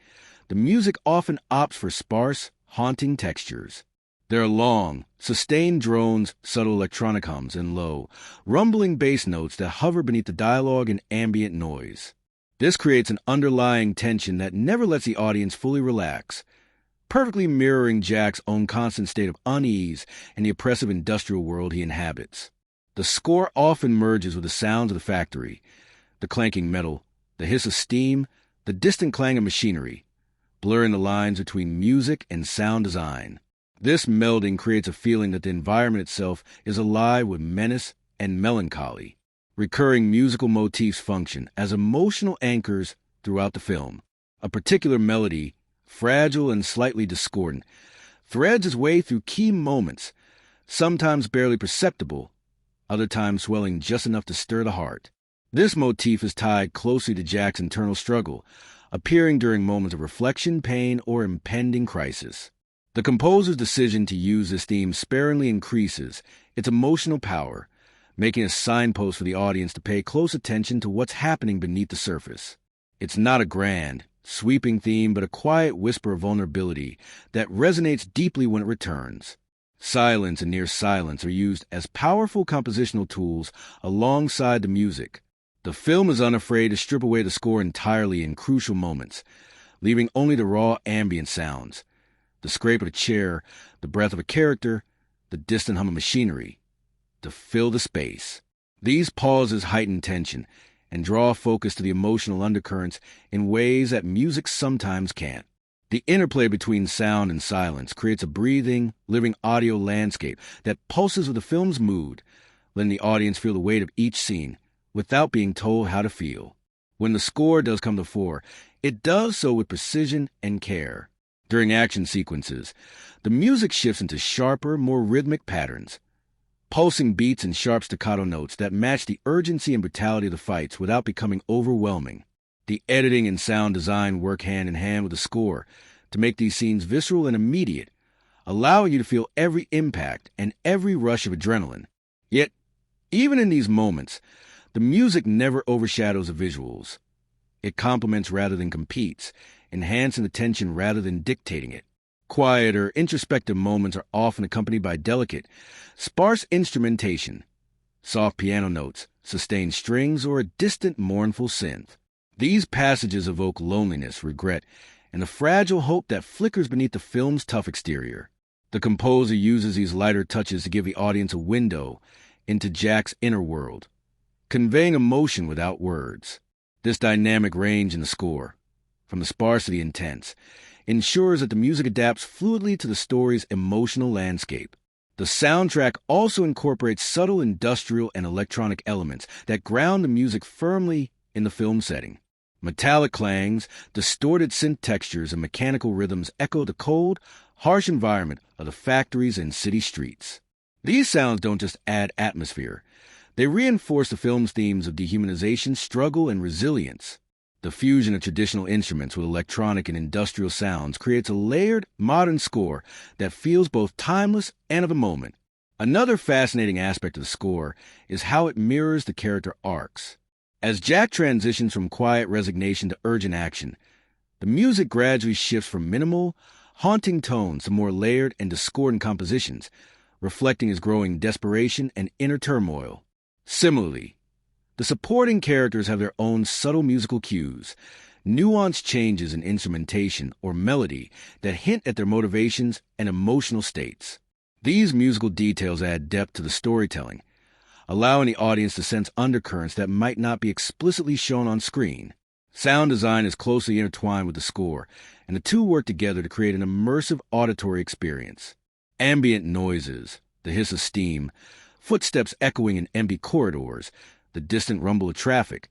the music often opts for sparse, haunting textures. There are long, sustained drones, subtle electronic hums, and low, rumbling bass notes that hover beneath the dialogue and ambient noise. This creates an underlying tension that never lets the audience fully relax, perfectly mirroring Jack's own constant state of unease and the oppressive industrial world he inhabits. The score often merges with the sounds of the factory, the clanking metal, the hiss of steam, the distant clang of machinery, blurring the lines between music and sound design. This melding creates a feeling that the environment itself is alive with menace and melancholy. Recurring musical motifs function as emotional anchors throughout the film. A particular melody, fragile and slightly discordant, threads its way through key moments, sometimes barely perceptible, other times swelling just enough to stir the heart. This motif is tied closely to Jack's internal struggle, appearing during moments of reflection, pain, or impending crisis. The composer's decision to use this theme sparingly increases its emotional power, making a signpost for the audience to pay close attention to what's happening beneath the surface. It's not a grand, sweeping theme, but a quiet whisper of vulnerability that resonates deeply when it returns. Silence and near silence are used as powerful compositional tools alongside the music. The film is unafraid to strip away the score entirely in crucial moments, leaving only the raw ambient sounds, the scrape of a chair, the breath of a character, the distant hum of machinery, to fill the space. These pauses heighten tension and draw focus to the emotional undercurrents in ways that music sometimes can't. The interplay between sound and silence creates a breathing, living audio landscape that pulses with the film's mood, letting the audience feel the weight of each scene without being told how to feel. When the score does come to the fore, it does so with precision and care. During action sequences, the music shifts into sharper, more rhythmic patterns, pulsing beats and sharp staccato notes that match the urgency and brutality of the fights without becoming overwhelming. The editing and sound design work hand in hand with the score to make these scenes visceral and immediate, allowing you to feel every impact and every rush of adrenaline. Yet, even in these moments, the music never overshadows the visuals. It complements rather than competes, enhancing the tension rather than dictating it. Quieter, introspective moments are often accompanied by delicate, sparse instrumentation, soft piano notes, sustained strings, or a distant, mournful synth. These passages evoke loneliness, regret, and the fragile hope that flickers beneath the film's tough exterior. The composer uses these lighter touches to give the audience a window into Jack's inner world, conveying emotion without words. This dynamic range in the score, from the sparse to the intense, ensures that the music adapts fluidly to the story's emotional landscape. The soundtrack also incorporates subtle industrial and electronic elements that ground the music firmly in the film setting. Metallic clangs, distorted synth textures, and mechanical rhythms echo the cold, harsh environment of the factories and city streets. These sounds don't just add atmosphere. They reinforce the film's themes of dehumanization, struggle, and resilience. The fusion of traditional instruments with electronic and industrial sounds creates a layered, modern score that feels both timeless and of the moment. Another fascinating aspect of the score is how it mirrors the character arcs. As Jack transitions from quiet resignation to urgent action, the music gradually shifts from minimal, haunting tones to more layered and discordant compositions, reflecting his growing desperation and inner turmoil. Similarly, the supporting characters have their own subtle musical cues, nuanced changes in instrumentation or melody that hint at their motivations and emotional states. These musical details add depth to the storytelling, allowing the audience to sense undercurrents that might not be explicitly shown on screen. Sound design is closely intertwined with the score, and the two work together to create an immersive auditory experience. Ambient noises, the hiss of steam, footsteps echoing in empty corridors, the distant rumble of traffic,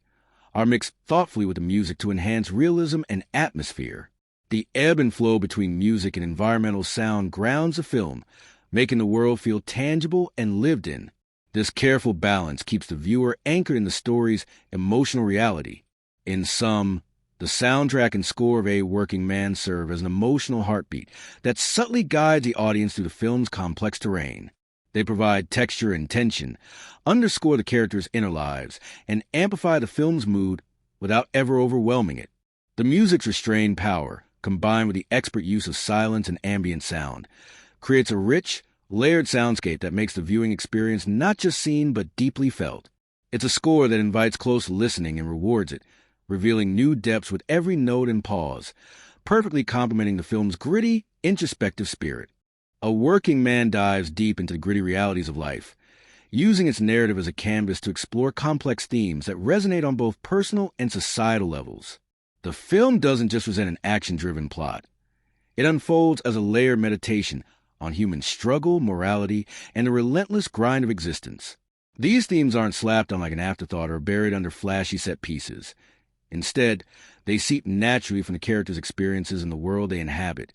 are mixed thoughtfully with the music to enhance realism and atmosphere. The ebb and flow between music and environmental sound grounds the film, making the world feel tangible and lived in. This careful balance keeps the viewer anchored in the story's emotional reality. In sum, the soundtrack and score of A Working Man serve as an emotional heartbeat that subtly guides the audience through the film's complex terrain. They provide texture and tension, underscore the characters' inner lives, and amplify the film's mood without ever overwhelming it. The music's restrained power, combined with the expert use of silence and ambient sound, creates a rich, layered soundscape that makes the viewing experience not just seen but deeply felt. It's a score that invites close listening and rewards it, revealing new depths with every note and pause, perfectly complementing the film's gritty, introspective spirit. A Working Man dives deep into the gritty realities of life, using its narrative as a canvas to explore complex themes that resonate on both personal and societal levels. The film doesn't just present an action-driven plot. It unfolds as a layered meditation on human struggle, morality, and the relentless grind of existence. These themes aren't slapped on like an afterthought or buried under flashy set pieces. Instead, they seep naturally from the characters' experiences in the world they inhabit,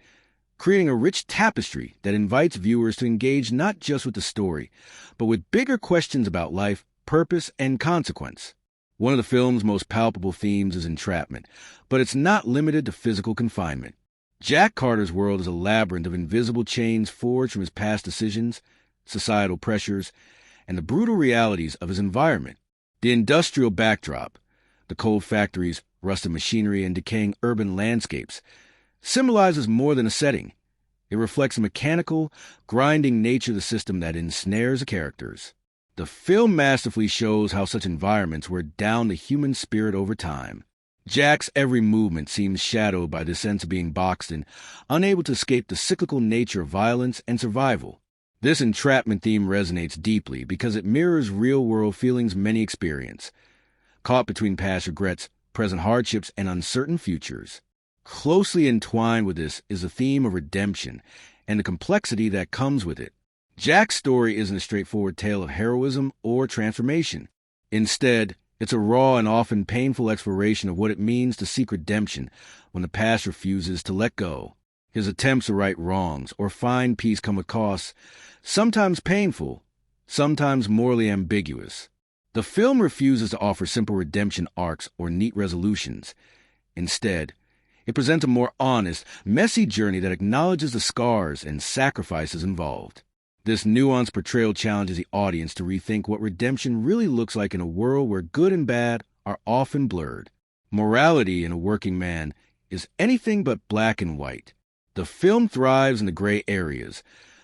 creating a rich tapestry that invites viewers to engage not just with the story, but with bigger questions about life, purpose, and consequence. One of the film's most palpable themes is entrapment, but it's not limited to physical confinement. Jack Carter's world is a labyrinth of invisible chains forged from his past decisions, societal pressures, and the brutal realities of his environment. The industrial backdrop, the cold factories, rusted machinery, and decaying urban landscapes, symbolizes more than a setting. It reflects the mechanical, grinding nature of the system that ensnares the characters. The film masterfully shows how such environments wear down the human spirit over time. Jack's every movement seems shadowed by this sense of being boxed in, unable to escape the cyclical nature of violence and survival. This entrapment theme resonates deeply because it mirrors real-world feelings many experience, caught between past regrets, present hardships, and uncertain futures. Closely entwined with this is the theme of redemption and the complexity that comes with it. Jack's story isn't a straightforward tale of heroism or transformation. Instead, it's a raw and often painful exploration of what it means to seek redemption when the past refuses to let go. His attempts to right wrongs or find peace come with costs, sometimes painful, sometimes morally ambiguous. The film refuses to offer simple redemption arcs or neat resolutions. Instead, It presents a more honest, messy journey that acknowledges the scars and sacrifices involved. This nuanced portrayal challenges the audience to rethink what redemption really looks like in a world where good and bad are often blurred. Morality in a working man is anything but black and white. The film thrives in the gray areas,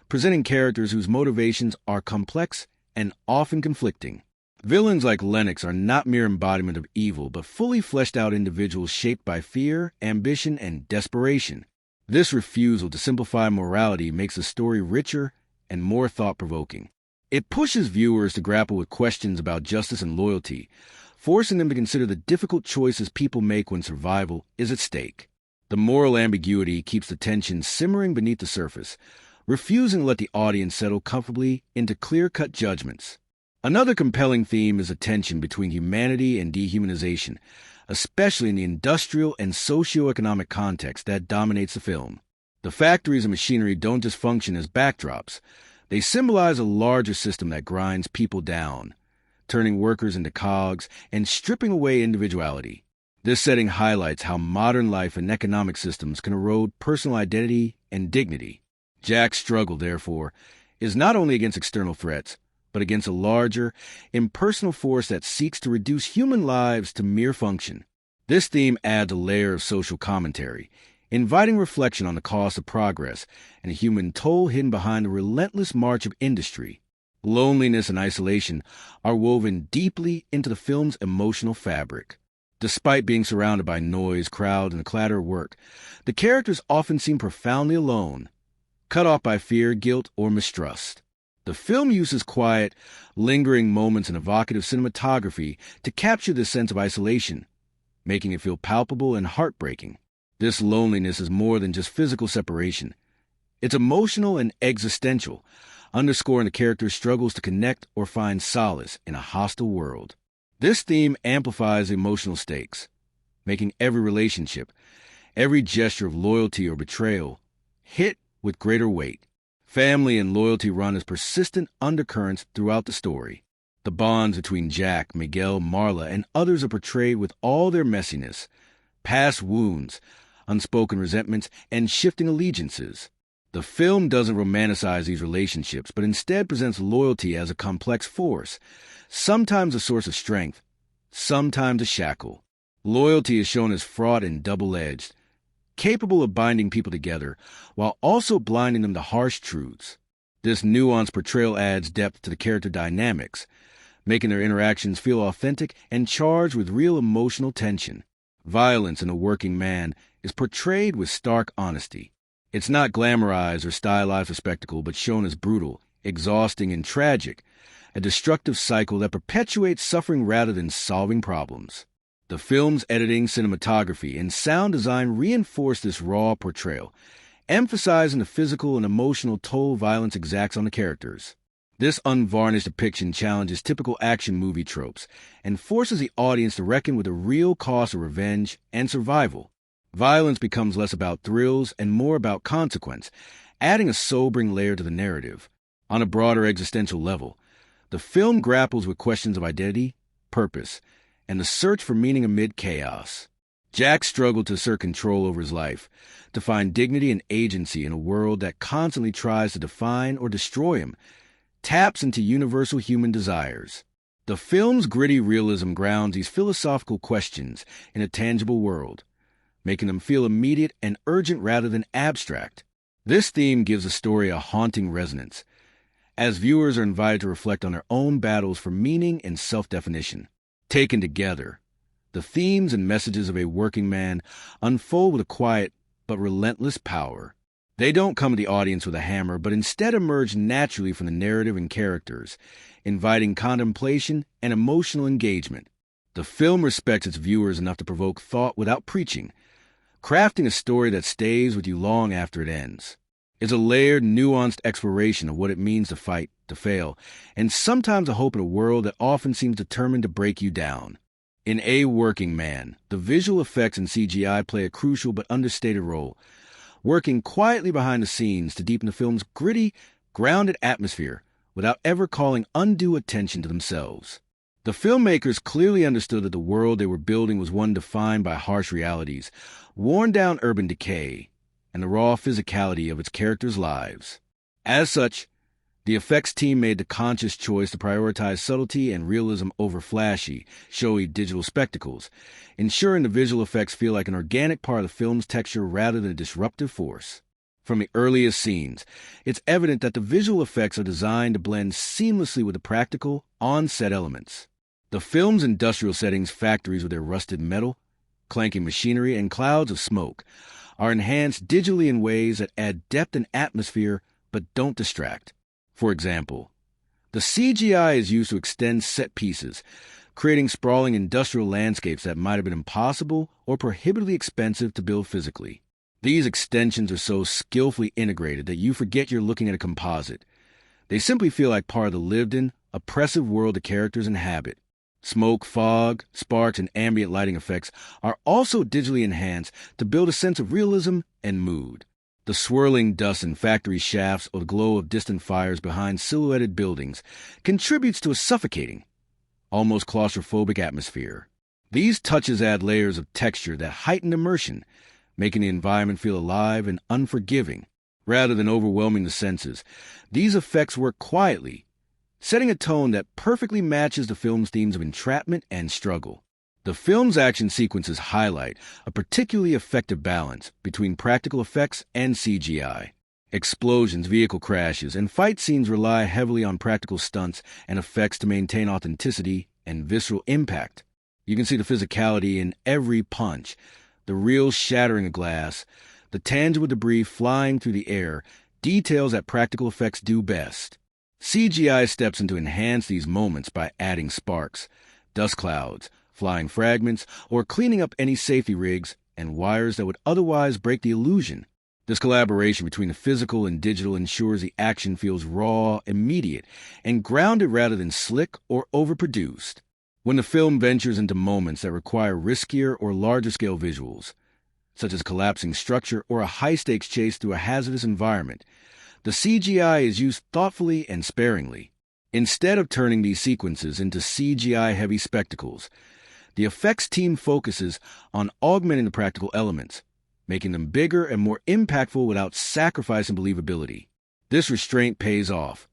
presenting characters whose motivations are complex and often conflicting. Villains like Lennox are not mere embodiment of evil, but fully fleshed out individuals shaped by fear, ambition, and desperation. This refusal to simplify morality makes the story richer and more thought-provoking. It pushes viewers to grapple with questions about justice and loyalty, forcing them to consider the difficult choices people make when survival is at stake. The moral ambiguity keeps the tension simmering beneath the surface, refusing to let the audience settle comfortably into clear-cut judgments. Another compelling theme is a tension between humanity and dehumanization, especially in the industrial and socio-economic context that dominates the film. The factories and machinery don't just function as backdrops. They symbolize a larger system that grinds people down, turning workers into cogs and stripping away individuality. This setting highlights how modern life and economic systems can erode personal identity and dignity. Jack's struggle, therefore, is not only against external threats, but against a larger, impersonal force that seeks to reduce human lives to mere function. This theme adds a layer of social commentary, inviting reflection on the cost of progress and the human toll hidden behind the relentless march of industry. Loneliness and isolation are woven deeply into the film's emotional fabric. Despite being surrounded by noise, crowds, and the clatter of work, the characters often seem profoundly alone, cut off by fear, guilt, or mistrust. The film uses quiet, lingering moments and evocative cinematography to capture this sense of isolation, making it feel palpable and heartbreaking. This loneliness is more than just physical separation. It's emotional and existential, underscoring the character's struggles to connect or find solace in a hostile world. This theme amplifies the emotional stakes, making every relationship, every gesture of loyalty or betrayal, hit with greater weight. Family and loyalty run as persistent undercurrents throughout the story. The bonds between Jack, Miguel, Marla, and others are portrayed with all their messiness, past wounds, unspoken resentments, and shifting allegiances. The film doesn't romanticize these relationships, but instead presents loyalty as a complex force, sometimes a source of strength, sometimes a shackle. Loyalty is shown as fraught and double-edged, capable of binding people together while also blinding them to harsh truths. This nuanced portrayal adds depth to the character dynamics, making their interactions feel authentic and charged with real emotional tension. Violence in a working man is portrayed with stark honesty. It's not glamorized or stylized for spectacle, but shown as brutal, exhausting, and tragic, a destructive cycle that perpetuates suffering rather than solving problems. The film's editing, cinematography, and sound design reinforce this raw portrayal, emphasizing the physical and emotional toll violence exacts on the characters. This unvarnished depiction challenges typical action movie tropes and forces the audience to reckon with the real cost of revenge and survival. Violence becomes less about thrills and more about consequence, adding a sobering layer to the narrative. On a broader existential level, the film grapples with questions of identity, purpose, and the search for meaning amid chaos. Jack struggled to assert control over his life, to find dignity and agency in a world that constantly tries to define or destroy him, taps into universal human desires. The film's gritty realism grounds these philosophical questions in a tangible world, making them feel immediate and urgent rather than abstract. This theme gives the story a haunting resonance, as viewers are invited to reflect on their own battles for meaning and self-definition. Taken together, the themes and messages of a working man unfold with a quiet but relentless power. They don't come to the audience with a hammer, but instead emerge naturally from the narrative and characters, inviting contemplation and emotional engagement. The film respects its viewers enough to provoke thought without preaching, crafting a story that stays with you long after it ends. It's a layered, nuanced exploration of what it means to fight, to fail, and sometimes a hope in a world that often seems determined to break you down. In A Working Man, the visual effects and CGI play a crucial but understated role, working quietly behind the scenes to deepen the film's gritty, grounded atmosphere without ever calling undue attention to themselves. The filmmakers clearly understood that the world they were building was one defined by harsh realities, worn-down urban decay, and the raw physicality of its characters' lives. As such, the effects team made the conscious choice to prioritize subtlety and realism over flashy, showy digital spectacles, ensuring the visual effects feel like an organic part of the film's texture rather than a disruptive force. From the earliest scenes, it's evident that the visual effects are designed to blend seamlessly with the practical, on-set elements. The film's industrial settings, factories with their rusted metal, clanking machinery, and clouds of smoke, are enhanced digitally in ways that add depth and atmosphere but don't distract. For example, the CGI is used to extend set pieces, creating sprawling industrial landscapes that might have been impossible or prohibitively expensive to build physically. These extensions are so skillfully integrated that you forget you're looking at a composite. They simply feel like part of the lived-in, oppressive world the characters inhabit. Smoke, fog, sparks, and ambient lighting effects are also digitally enhanced to build a sense of realism and mood. The swirling dust in factory shafts or the glow of distant fires behind silhouetted buildings contributes to a suffocating, almost claustrophobic atmosphere. These touches add layers of texture that heighten immersion, making the environment feel alive and unforgiving. Rather than overwhelming the senses, these effects work quietly, setting a tone that perfectly matches the film's themes of entrapment and struggle. The film's action sequences highlight a particularly effective balance between practical effects and CGI. Explosions, vehicle crashes, and fight scenes rely heavily on practical stunts and effects to maintain authenticity and visceral impact. You can see the physicality in every punch, the real shattering of glass, the tangible debris flying through the air, details that practical effects do best. CGI steps in to enhance these moments by adding sparks, dust clouds, flying fragments, or cleaning up any safety rigs and wires that would otherwise break the illusion. This collaboration between the physical and digital ensures the action feels raw, immediate, and grounded rather than slick or overproduced. When the film ventures into moments that require riskier or larger-scale visuals, such as collapsing structure or a high-stakes chase through a hazardous environment, the CGI is used thoughtfully and sparingly. Instead of turning these sequences into CGI-heavy spectacles, the effects team focuses on augmenting the practical elements, making them bigger and more impactful without sacrificing believability. This restraint pays off,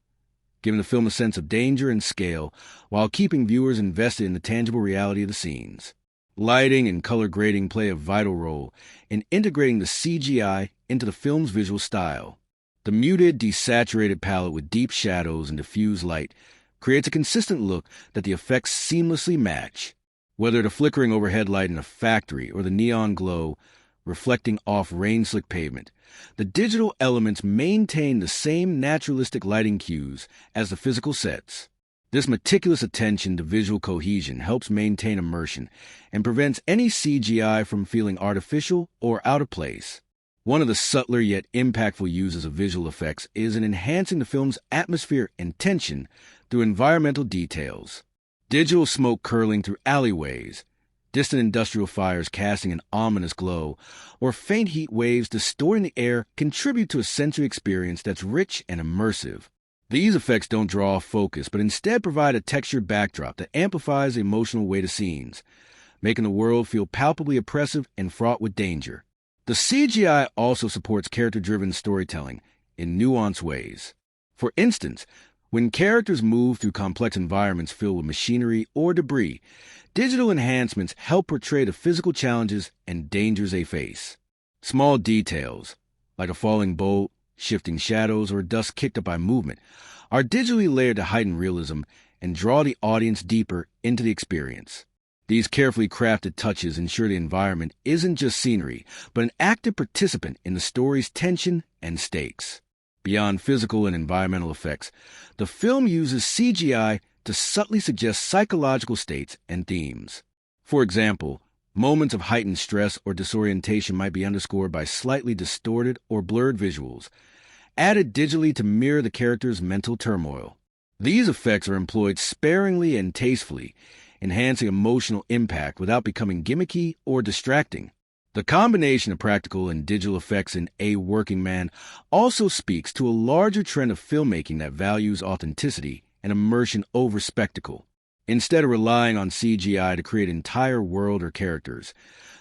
giving the film a sense of danger and scale while keeping viewers invested in the tangible reality of the scenes. Lighting and color grading play a vital role in integrating the CGI into the film's visual style. The muted, desaturated palette with deep shadows and diffuse light creates a consistent look that the effects seamlessly match. Whether the flickering overhead light in a factory or the neon glow reflecting off rain-slick pavement, the digital elements maintain the same naturalistic lighting cues as the physical sets. This meticulous attention to visual cohesion helps maintain immersion and prevents any CGI from feeling artificial or out of place. One of the subtler yet impactful uses of visual effects is in enhancing the film's atmosphere and tension through environmental details. Digital smoke curling through alleyways, distant industrial fires casting an ominous glow, or faint heat waves distorting the air contribute to a sensory experience that's rich and immersive. These effects don't draw off focus, but instead provide a textured backdrop that amplifies the emotional weight of scenes, making the world feel palpably oppressive and fraught with danger. The CGI also supports character-driven storytelling in nuanced ways. For instance, when characters move through complex environments filled with machinery or debris, digital enhancements help portray the physical challenges and dangers they face. Small details, like a falling bolt, shifting shadows, or dust kicked up by movement, are digitally layered to heighten realism and draw the audience deeper into the experience. These carefully crafted touches ensure the environment isn't just scenery, but an active participant in the story's tension and stakes. Beyond physical and environmental effects, the film uses CGI to subtly suggest psychological states and themes. For example, moments of heightened stress or disorientation might be underscored by slightly distorted or blurred visuals, added digitally to mirror the character's mental turmoil. These effects are employed sparingly and tastefully, enhancing emotional impact without becoming gimmicky or distracting. The combination of practical and digital effects in A Working Man also speaks to a larger trend of filmmaking that values authenticity and immersion over spectacle. Instead of relying on CGI to create an entire world or characters,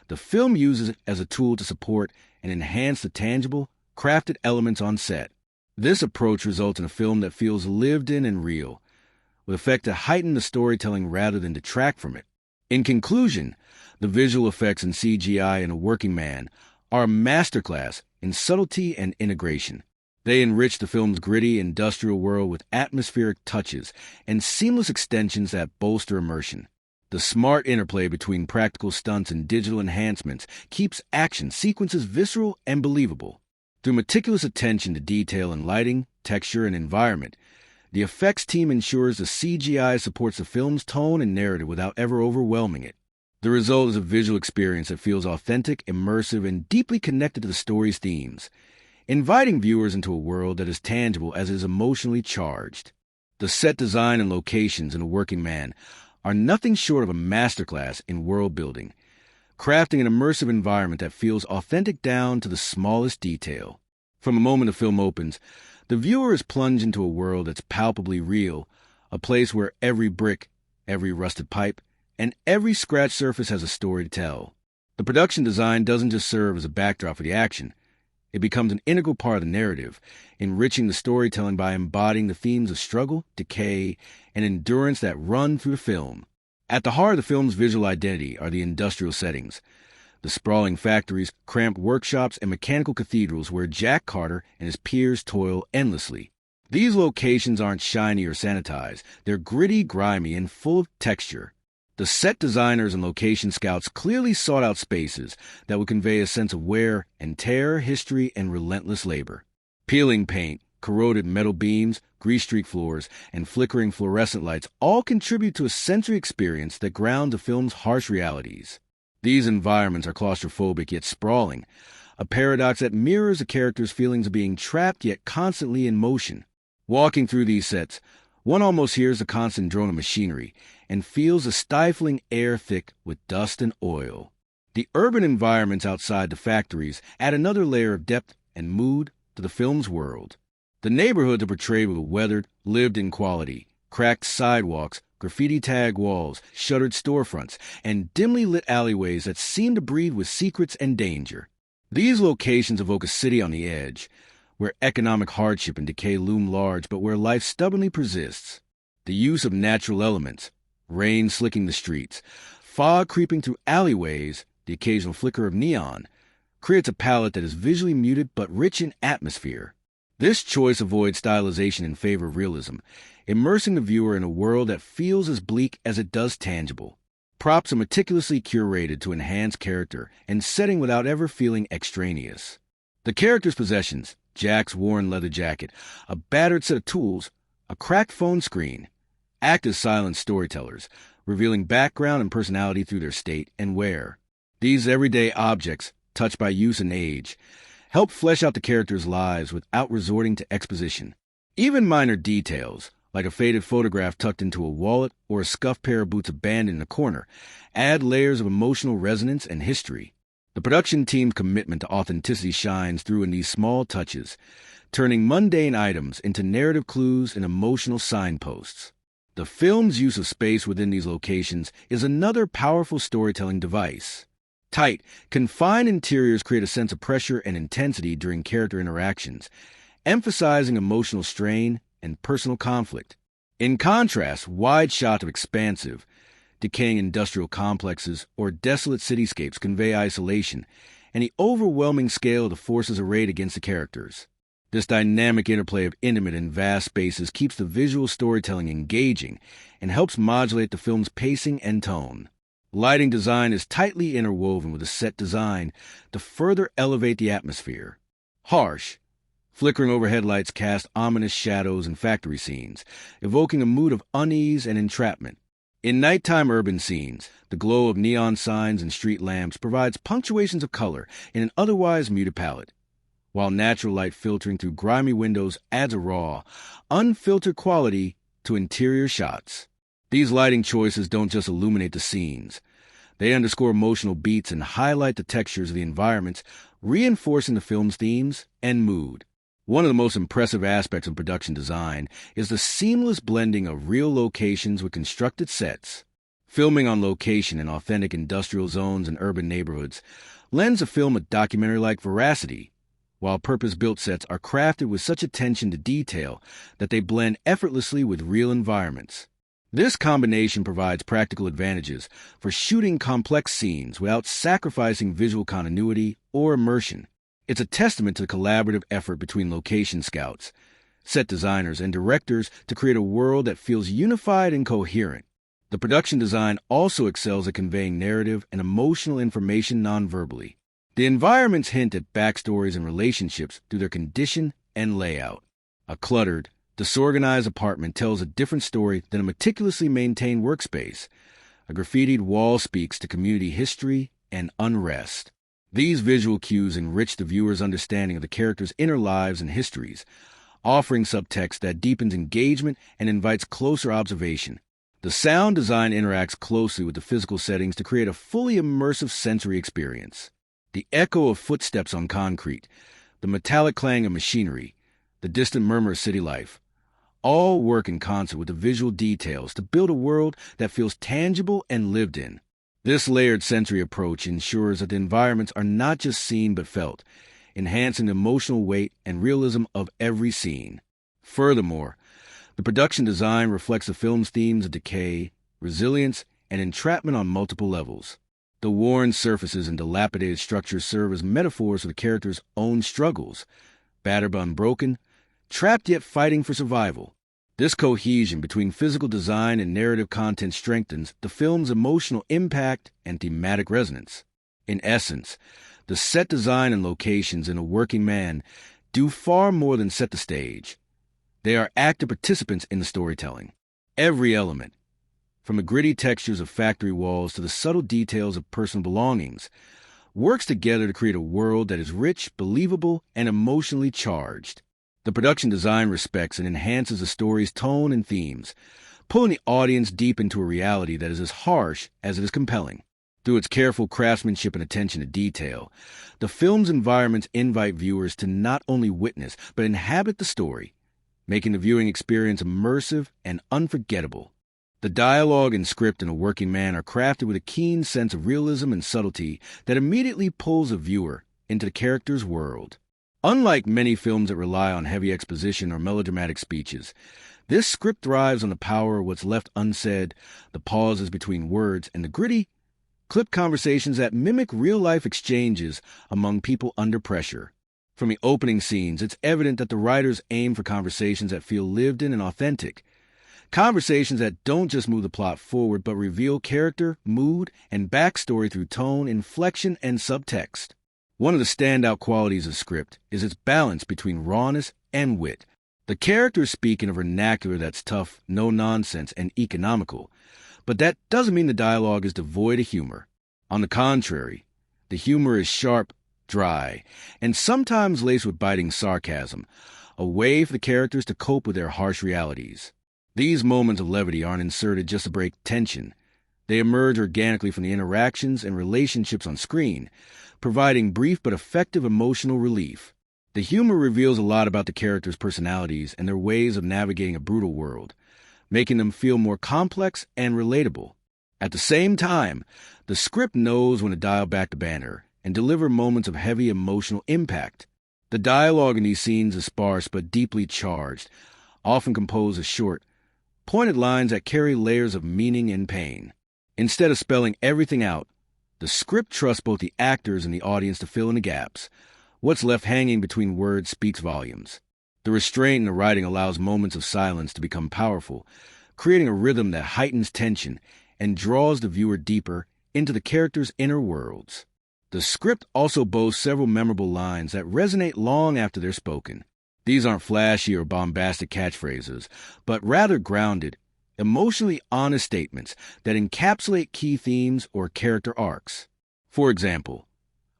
the film uses it as a tool to support and enhance the tangible, crafted elements on set. This approach results in a film that feels lived in and real, with effect to heighten the storytelling rather than detract from it. In conclusion, the visual effects in CGI in A Working Man are a masterclass in subtlety and integration. They enrich the film's gritty industrial world with atmospheric touches and seamless extensions that bolster immersion. The smart interplay between practical stunts and digital enhancements keeps action sequences visceral and believable. Through meticulous attention to detail in lighting, texture, and environment, the effects team ensures the CGI supports the film's tone and narrative without ever overwhelming it. The result is a visual experience that feels authentic, immersive, and deeply connected to the story's themes, inviting viewers into a world that is tangible as it is emotionally charged. The set design and locations in A Working Man are nothing short of a masterclass in world building, crafting an immersive environment that feels authentic down to the smallest detail. From the moment the film opens, the viewer is plunged into a world that's palpably real, a place where every brick, every rusted pipe, and every scratched surface has a story to tell. The production design doesn't just serve as a backdrop for the action. It becomes an integral part of the narrative, enriching the storytelling by embodying the themes of struggle, decay, and endurance that run through the film. At the heart of the film's visual identity are the industrial settings, the sprawling factories, cramped workshops, and mechanical cathedrals where Jack Carter and his peers toil endlessly. These locations aren't shiny or sanitized. They're gritty, grimy, and full of texture. The set designers and location scouts clearly sought out spaces that would convey a sense of wear and tear, history, and relentless labor. Peeling paint, corroded metal beams, grease-streaked floors, and flickering fluorescent lights all contribute to a sensory experience that grounds the film's harsh realities. These environments are claustrophobic yet sprawling, a paradox that mirrors the characters' feelings of being trapped yet constantly in motion. Walking through these sets, one almost hears the constant drone of machinery and feels the stifling air thick with dust and oil. The urban environments outside the factories add another layer of depth and mood to the film's world. The neighborhoods are portrayed with weathered, lived-in quality, cracked sidewalks, graffiti-tagged walls, shuttered storefronts, and dimly lit alleyways that seem to breathe with secrets and danger. These locations evoke a city on the edge, where economic hardship and decay loom large but where life stubbornly persists. The use of natural elements, rain slicking the streets, fog creeping through alleyways, the occasional flicker of neon, creates a palette that is visually muted but rich in atmosphere. This choice avoids stylization in favor of realism, immersing the viewer in a world that feels as bleak as it does tangible. Props are meticulously curated to enhance character and setting without ever feeling extraneous. The character's possessions, Jack's worn leather jacket, a battered set of tools, a cracked phone screen, act as silent storytellers, revealing background and personality through their state and wear. These everyday objects, touched by use and age, help flesh out the characters' lives without resorting to exposition. Even minor details, like a faded photograph tucked into a wallet or a scuffed pair of boots abandoned in a corner, add layers of emotional resonance and history. The production team's commitment to authenticity shines through in these small touches, turning mundane items into narrative clues and emotional signposts. The film's use of space within these locations is another powerful storytelling device. Tight, confined interiors create a sense of pressure and intensity during character interactions, emphasizing emotional strain and personal conflict. In contrast, wide shots of expansive, decaying industrial complexes or desolate cityscapes convey isolation and the overwhelming scale of the forces arrayed against the characters. This dynamic interplay of intimate and vast spaces keeps the visual storytelling engaging and helps modulate the film's pacing and tone. Lighting design is tightly interwoven with the set design to further elevate the atmosphere. Harsh, flickering overhead lights cast ominous shadows in factory scenes, evoking a mood of unease and entrapment. In nighttime urban scenes, the glow of neon signs and street lamps provides punctuations of color in an otherwise muted palette, while natural light filtering through grimy windows adds a raw, unfiltered quality to interior shots. These lighting choices don't just illuminate the scenes. They underscore emotional beats and highlight the textures of the environments, reinforcing the film's themes and mood. One of the most impressive aspects of production design is the seamless blending of real locations with constructed sets. Filming on location in authentic industrial zones and urban neighborhoods lends a film a documentary-like veracity, while purpose-built sets are crafted with such attention to detail that they blend effortlessly with real environments. This combination provides practical advantages for shooting complex scenes without sacrificing visual continuity or immersion. It's a testament to the collaborative effort between location scouts, set designers, and directors to create a world that feels unified and coherent. The production design also excels at conveying narrative and emotional information non-verbally. The environments hint at backstories and relationships through their condition and layout. A cluttered, disorganized apartment tells a different story than a meticulously maintained workspace. A graffitied wall speaks to community history and unrest. These visual cues enrich the viewer's understanding of the characters' inner lives and histories, offering subtext that deepens engagement and invites closer observation. The sound design interacts closely with the physical settings to create a fully immersive sensory experience. The echo of footsteps on concrete, the metallic clang of machinery, the distant murmur of city life, all work in concert with the visual details to build a world that feels tangible and lived in. This layered sensory approach ensures that the environments are not just seen but felt, enhancing the emotional weight and realism of every scene. Furthermore, the production design reflects the film's themes of decay, resilience, and entrapment on multiple levels. The worn surfaces and dilapidated structures serve as metaphors for the characters' own struggles, battered but unbroken, trapped yet fighting for survival. This cohesion between physical design and narrative content strengthens the film's emotional impact and thematic resonance. In essence, the set design and locations in A Working Man do far more than set the stage. They are active participants in the storytelling. Every element, from the gritty textures of factory walls to the subtle details of personal belongings, works together to create a world that is rich, believable, and emotionally charged. The production design respects and enhances the story's tone and themes, pulling the audience deep into a reality that is as harsh as it is compelling. Through its careful craftsmanship and attention to detail, the film's environments invite viewers to not only witness but inhabit the story, making the viewing experience immersive and unforgettable. The dialogue and script in A Working Man are crafted with a keen sense of realism and subtlety that immediately pulls a viewer into the character's world. Unlike many films that rely on heavy exposition or melodramatic speeches, this script thrives on the power of what's left unsaid, the pauses between words, and the gritty, clipped conversations that mimic real-life exchanges among people under pressure. From the opening scenes, it's evident that the writers aim for conversations that feel lived in and authentic. Conversations that don't just move the plot forward, but reveal character, mood, and backstory through tone, inflection, and subtext. One of the standout qualities of script is its balance between rawness and wit. The characters speak in a vernacular that's tough, no-nonsense, and economical, but that doesn't mean the dialogue is devoid of humor. On the contrary, the humor is sharp, dry, and sometimes laced with biting sarcasm, a way for the characters to cope with their harsh realities. These moments of levity aren't inserted just to break tension. They emerge organically from the interactions and relationships on screen, providing brief but effective emotional relief. The humor reveals a lot about the characters' personalities and their ways of navigating a brutal world, making them feel more complex and relatable. At the same time, the script knows when to dial back the banter and deliver moments of heavy emotional impact. The dialogue in these scenes is sparse but deeply charged, often composed of short, pointed lines that carry layers of meaning and pain. Instead of spelling everything out, the script trusts both the actors and the audience to fill in the gaps. What's left hanging between words speaks volumes. The restraint in the writing allows moments of silence to become powerful, creating a rhythm that heightens tension and draws the viewer deeper into the characters' inner worlds. The script also boasts several memorable lines that resonate long after they're spoken. These aren't flashy or bombastic catchphrases, but rather grounded, emotionally honest statements that encapsulate key themes or character arcs. For example,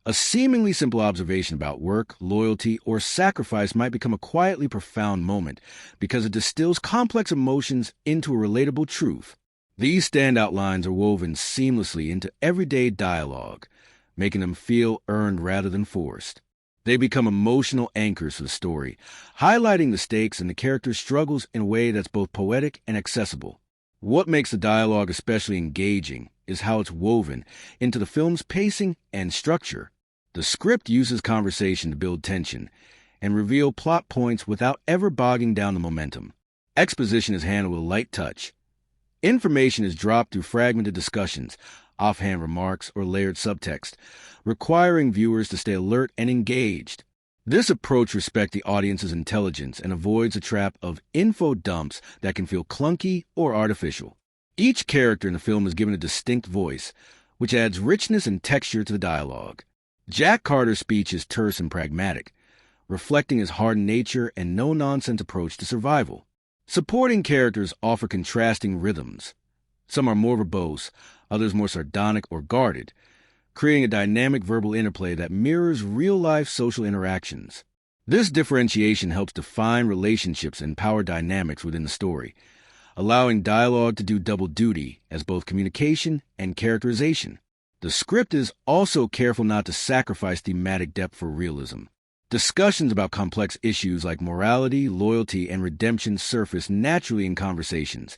a seemingly simple observation about work, loyalty, or sacrifice might become a quietly profound moment because it distills complex emotions into a relatable truth. These standout lines are woven seamlessly into everyday dialogue, making them feel earned rather than forced. They become emotional anchors for the story, highlighting the stakes and the characters' struggles in a way that's both poetic and accessible. What makes the dialogue especially engaging is how it's woven into the film's pacing and structure. The script uses conversation to build tension and reveal plot points without ever bogging down the momentum. Exposition is handled with a light touch. Information is dropped through fragmented discussions, offhand remarks, or layered subtext, requiring viewers to stay alert and engaged. This approach respects the audience's intelligence and avoids a trap of info dumps that can feel clunky or artificial. Each character in the film is given a distinct voice, which adds richness and texture to the dialogue. Jack Carter's speech is terse and pragmatic, reflecting his hardened nature and no-nonsense approach to survival. Supporting characters offer contrasting rhythms. Some are more verbose, others more sardonic or guarded, creating a dynamic verbal interplay that mirrors real-life social interactions. This differentiation helps define relationships and power dynamics within the story, allowing dialogue to do double duty as both communication and characterization. The script is also careful not to sacrifice thematic depth for realism. Discussions about complex issues like morality, loyalty, and redemption surface naturally in conversations,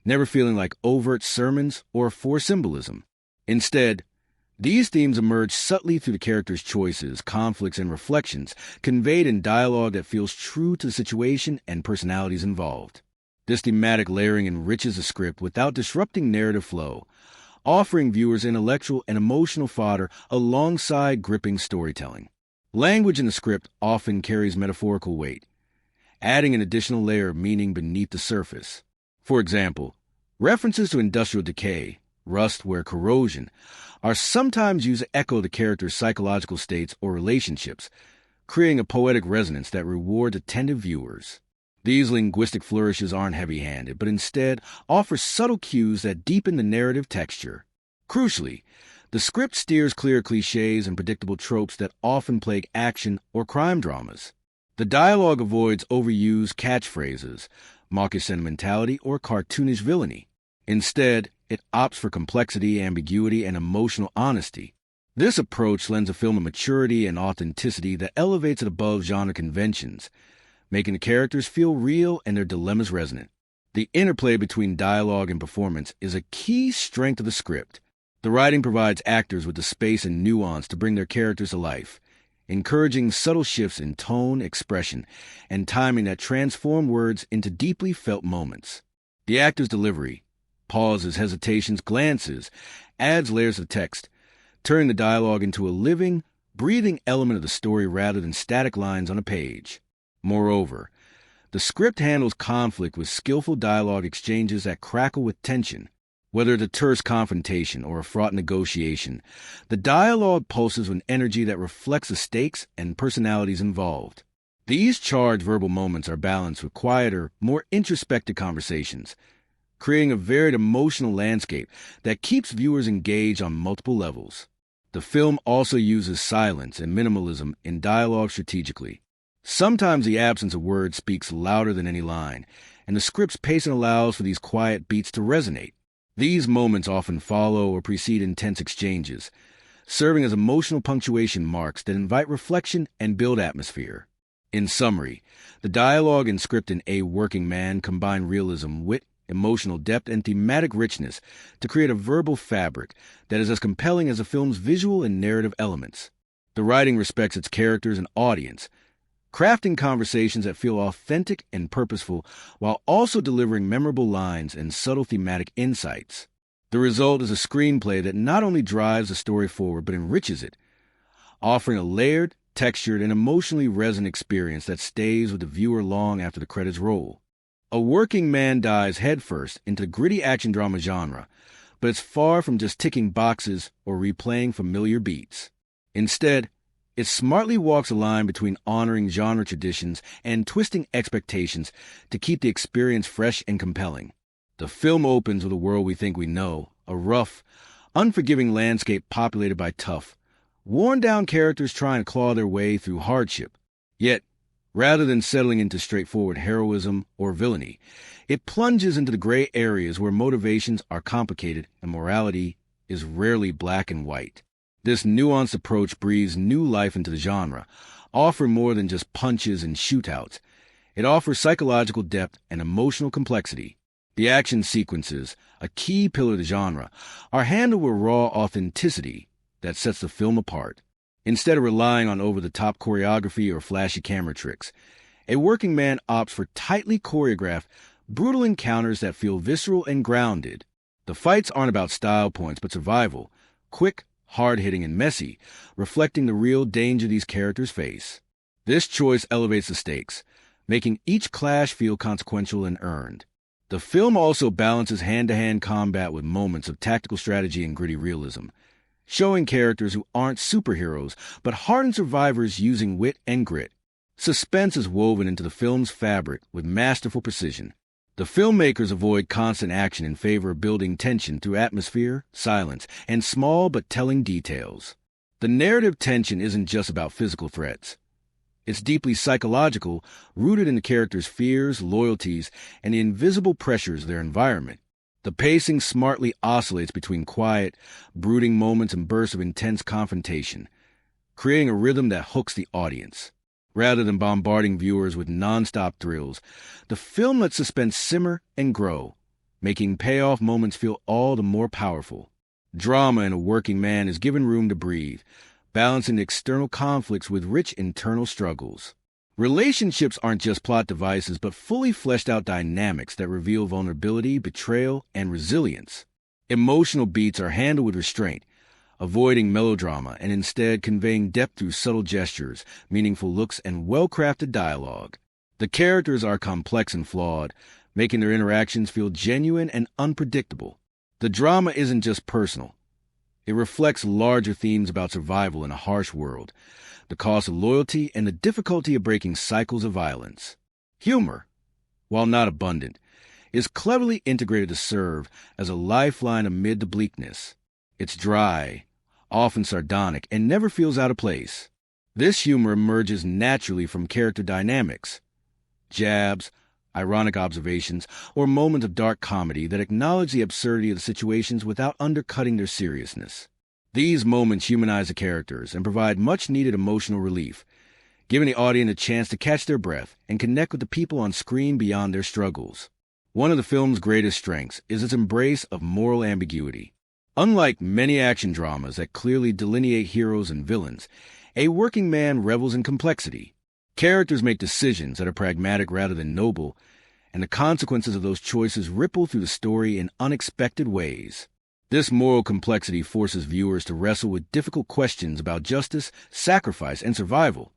never feeling like overt sermons or forced symbolism. Instead, these themes emerge subtly through the characters' choices, conflicts, and reflections, conveyed in dialogue that feels true to the situation and personalities involved. This thematic layering enriches the script without disrupting narrative flow, offering viewers intellectual and emotional fodder alongside gripping storytelling. Language in the script often carries metaphorical weight, adding an additional layer of meaning beneath the surface. For example, references to industrial decay, rust where corrosion, are sometimes used to echo the character's psychological states or relationships, creating a poetic resonance that rewards attentive viewers. These linguistic flourishes aren't heavy-handed, but instead offer subtle cues that deepen the narrative texture. Crucially, the script steers clear of cliches and predictable tropes that often plague action or crime dramas. The dialogue avoids overused catchphrases, mawkish sentimentality, or cartoonish villainy. Instead, it opts for complexity, ambiguity, and emotional honesty. This approach lends a film a maturity and authenticity that elevates it above genre conventions, making the characters feel real and their dilemmas resonant. The interplay between dialogue and performance is a key strength of the script. The writing provides actors with the space and nuance to bring their characters to life, encouraging subtle shifts in tone, expression, and timing that transform words into deeply felt moments. The actor's delivery, pauses, hesitations, glances, adds layers of text, turning the dialogue into a living, breathing element of the story rather than static lines on a page. Moreover, the script handles conflict with skillful dialogue exchanges that crackle with tension. Whether it's a terse confrontation or a fraught negotiation, the dialogue pulses with energy that reflects the stakes and personalities involved. These charged verbal moments are balanced with quieter, more introspective conversations, creating a varied emotional landscape that keeps viewers engaged on multiple levels. The film also uses silence and minimalism in dialogue strategically. Sometimes the absence of words speaks louder than any line, and the script's pacing allows for these quiet beats to resonate. These moments often follow or precede intense exchanges, serving as emotional punctuation marks that invite reflection and build atmosphere. In summary, the dialogue and script in A Working Man combine realism, wit, emotional depth, and thematic richness to create a verbal fabric that is as compelling as the film's visual and narrative elements. The writing respects its characters and audience, crafting conversations that feel authentic and purposeful while also delivering memorable lines and subtle thematic insights. The result is a screenplay that not only drives the story forward but enriches it, offering a layered, textured, and emotionally resonant experience that stays with the viewer long after the credits roll. A Working Man dives headfirst into the gritty action drama genre, but it's far from just ticking boxes or replaying familiar beats. Instead, it smartly walks a line between honoring genre traditions and twisting expectations to keep the experience fresh and compelling. The film opens with a world we think we know, a rough, unforgiving landscape populated by tough, worn-down characters trying to claw their way through hardship. Yet, rather than settling into straightforward heroism or villainy, it plunges into the gray areas where motivations are complicated and morality is rarely black and white. This nuanced approach breathes new life into the genre, offering more than just punches and shootouts. It offers psychological depth and emotional complexity. The action sequences, a key pillar of the genre, are handled with raw authenticity that sets the film apart. Instead of relying on over-the-top choreography or flashy camera tricks, a working man opts for tightly choreographed, brutal encounters that feel visceral and grounded. The fights aren't about style points but survival, quick, hard-hitting, and messy, reflecting the real danger these characters face. This choice elevates the stakes, making each clash feel consequential and earned. The film also balances hand-to-hand combat with moments of tactical strategy and gritty realism, showing characters who aren't superheroes but hardened survivors using wit and grit. Suspense is woven into the film's fabric with masterful precision. The filmmakers avoid constant action in favor of building tension through atmosphere, silence, and small but telling details. The narrative tension isn't just about physical threats. It's deeply psychological, rooted in the characters' fears, loyalties, and the invisible pressures of their environment. The pacing smartly oscillates between quiet, brooding moments and bursts of intense confrontation, creating a rhythm that hooks the audience. Rather than bombarding viewers with non-stop thrills, the film lets suspense simmer and grow, making payoff moments feel all the more powerful. Drama in A Working Man is given room to breathe, balancing external conflicts with rich internal struggles. Relationships aren't just plot devices, but fully fleshed out dynamics that reveal vulnerability, betrayal, and resilience. Emotional beats are handled with restraint, avoiding melodrama and instead conveying depth through subtle gestures, meaningful looks, and well-crafted dialogue. The characters are complex and flawed, making their interactions feel genuine and unpredictable. The drama isn't just personal. It reflects larger themes about survival in a harsh world, the cost of loyalty, and the difficulty of breaking cycles of violence. Humor, while not abundant, is cleverly integrated to serve as a lifeline amid the bleakness. It's dry, often sardonic, and never feels out of place. This humor emerges naturally from character dynamics, jabs, ironic observations, or moments of dark comedy that acknowledge the absurdity of the situations without undercutting their seriousness. These moments humanize the characters and provide much-needed emotional relief, giving the audience a chance to catch their breath and connect with the people on screen beyond their struggles. One of the film's greatest strengths is its embrace of moral ambiguity. Unlike many action dramas that clearly delineate heroes and villains, A Working Man revels in complexity. Characters make decisions that are pragmatic rather than noble, and the consequences of those choices ripple through the story in unexpected ways. This moral complexity forces viewers to wrestle with difficult questions about justice, sacrifice, and survival,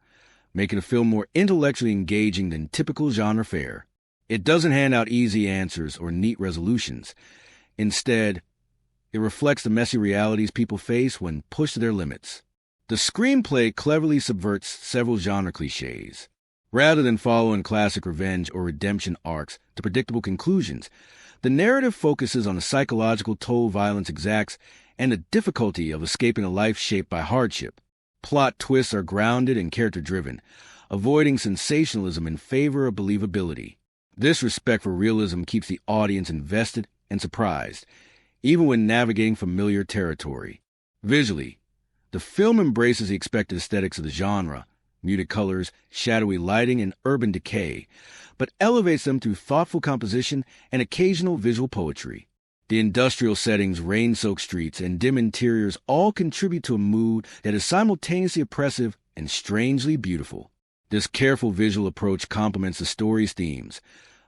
making the film more intellectually engaging than typical genre fare. It doesn't hand out easy answers or neat resolutions. Instead, it reflects the messy realities people face when pushed to their limits. The screenplay cleverly subverts several genre cliches. Rather than following classic revenge or redemption arcs to predictable conclusions, the narrative focuses on the psychological toll violence exacts and the difficulty of escaping a life shaped by hardship. Plot twists are grounded and character-driven, avoiding sensationalism in favor of believability. This respect for realism keeps the audience invested and surprised, even when navigating familiar territory. Visually, the film embraces the expected aesthetics of the genre, muted colors, shadowy lighting, and urban decay, but elevates them through thoughtful composition and occasional visual poetry. The industrial settings, rain-soaked streets, and dim interiors all contribute to a mood that is simultaneously oppressive and strangely beautiful. This careful visual approach complements the story's themes,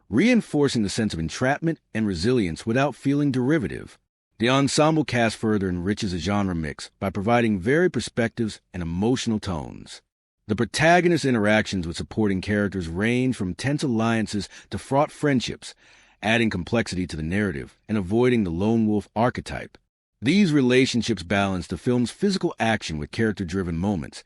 reinforcing the sense of entrapment and resilience without feeling derivative. The ensemble cast further enriches the genre mix by providing varied perspectives and emotional tones. The protagonist's interactions with supporting characters range from tense alliances to fraught friendships, adding complexity to the narrative and avoiding the lone wolf archetype. These relationships balance the film's physical action with character-driven moments,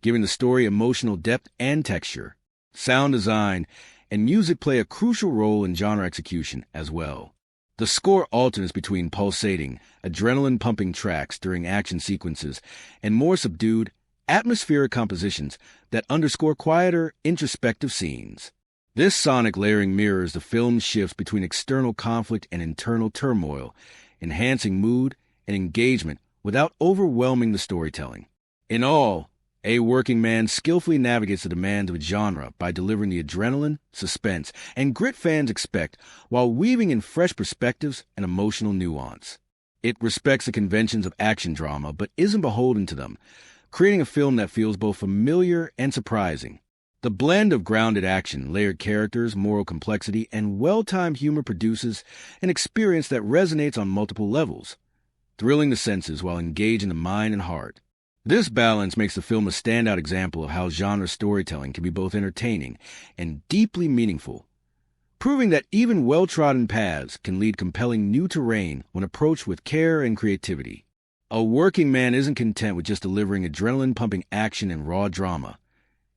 giving the story emotional depth and texture. Sound design and music play a crucial role in genre execution as well. The score alternates between pulsating, adrenaline-pumping tracks during action sequences and more subdued, atmospheric compositions that underscore quieter, introspective scenes. This sonic layering mirrors the film's shifts between external conflict and internal turmoil, enhancing mood and engagement without overwhelming the storytelling. In all, A Working Man skillfully navigates the demands of its genre by delivering the adrenaline, suspense, and grit fans expect while weaving in fresh perspectives and emotional nuance. It respects the conventions of action drama but isn't beholden to them, creating a film that feels both familiar and surprising. The blend of grounded action, layered characters, moral complexity, and well-timed humor produces an experience that resonates on multiple levels, thrilling the senses while engaging the mind and heart. This balance makes the film a standout example of how genre storytelling can be both entertaining and deeply meaningful, proving that even well-trodden paths can lead compelling new terrain when approached with care and creativity. A Working Man isn't content with just delivering adrenaline-pumping action and raw drama.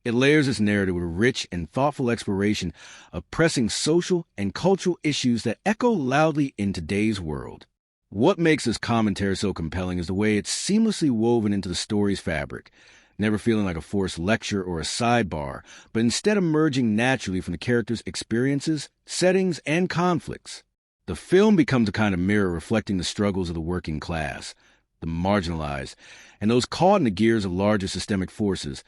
It layers its narrative with a rich and thoughtful exploration of pressing social and cultural issues that echo loudly in today's world. What makes this commentary so compelling is the way it's seamlessly woven into the story's fabric, never feeling like a forced lecture or a sidebar, but instead emerging naturally from the characters' experiences, settings, and conflicts. The film becomes a kind of mirror reflecting the struggles of the working class, the marginalized, and those caught in the gears of larger systemic forces,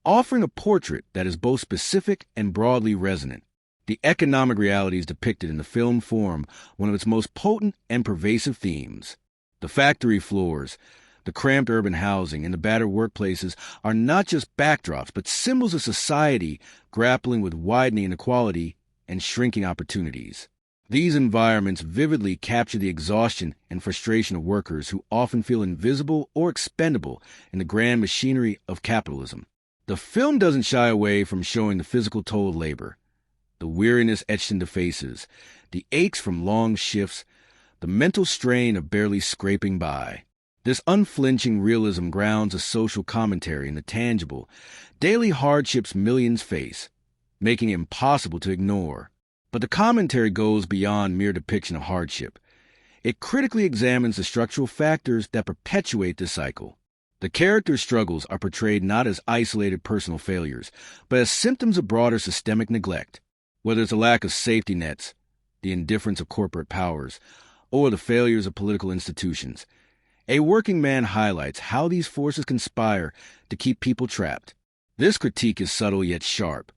offering a portrait that is both specific and broadly resonant. The economic realities depicted in the film form one of its most potent and pervasive themes. The factory floors, the cramped urban housing, and the battered workplaces are not just backdrops, but symbols of society grappling with widening inequality and shrinking opportunities. These environments vividly capture the exhaustion and frustration of workers who often feel invisible or expendable in the grand machinery of capitalism. The film doesn't shy away from showing the physical toll of labor, the weariness etched into faces, the aches from long shifts, the mental strain of barely scraping by. This unflinching realism grounds a social commentary in the tangible, daily hardships millions face, making it impossible to ignore. But the commentary goes beyond mere depiction of hardship. It critically examines the structural factors that perpetuate this cycle. The characters' struggles are portrayed not as isolated personal failures, but as symptoms of broader systemic neglect. Whether it's a lack of safety nets, the indifference of corporate powers, or the failures of political institutions, A Working Man highlights how these forces conspire to keep people trapped. This critique is subtle yet sharp,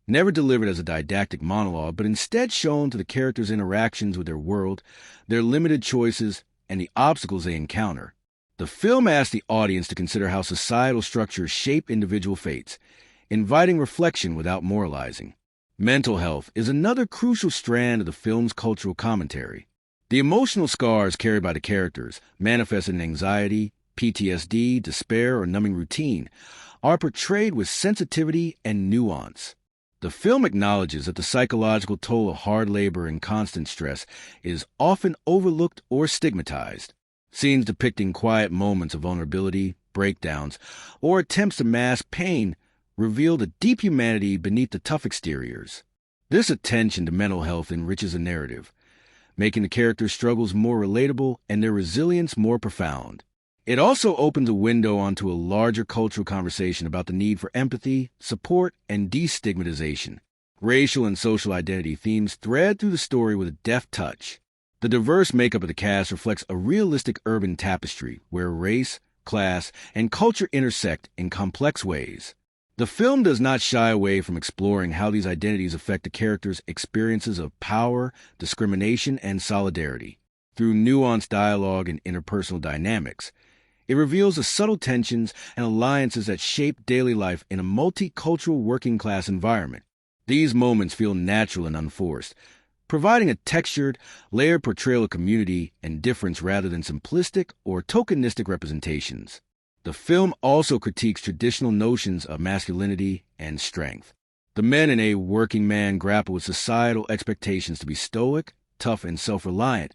never delivered as a didactic monologue, but instead shown to the characters' interactions with their world, their limited choices, and the obstacles they encounter. The film asks the audience to consider how societal structures shape individual fates, inviting reflection without moralizing. Mental health is another crucial strand of the film's cultural commentary. The emotional scars carried by the characters, manifested in anxiety, PTSD, despair, or numbing routine, are portrayed with sensitivity and nuance. The film acknowledges that the psychological toll of hard labor and constant stress is often overlooked or stigmatized. Scenes depicting quiet moments of vulnerability, breakdowns, or attempts to mask pain reveal the deep humanity beneath the tough exteriors. This attention to mental health enriches the narrative, making the characters' struggles more relatable and their resilience more profound. It also opens a window onto a larger cultural conversation about the need for empathy, support, and destigmatization. Racial and social identity themes thread through the story with a deft touch. The diverse makeup of the cast reflects a realistic urban tapestry where race, class, and culture intersect in complex ways. The film does not shy away from exploring how these identities affect the characters' experiences of power, discrimination, and solidarity. Through nuanced dialogue and interpersonal dynamics, it reveals the subtle tensions and alliances that shape daily life in a multicultural working-class environment. These moments feel natural and unforced, providing a textured, layered portrayal of community and difference rather than simplistic or tokenistic representations. The film also critiques traditional notions of masculinity and strength. The men in A Working Man grapple with societal expectations to be stoic, tough, and self-reliant,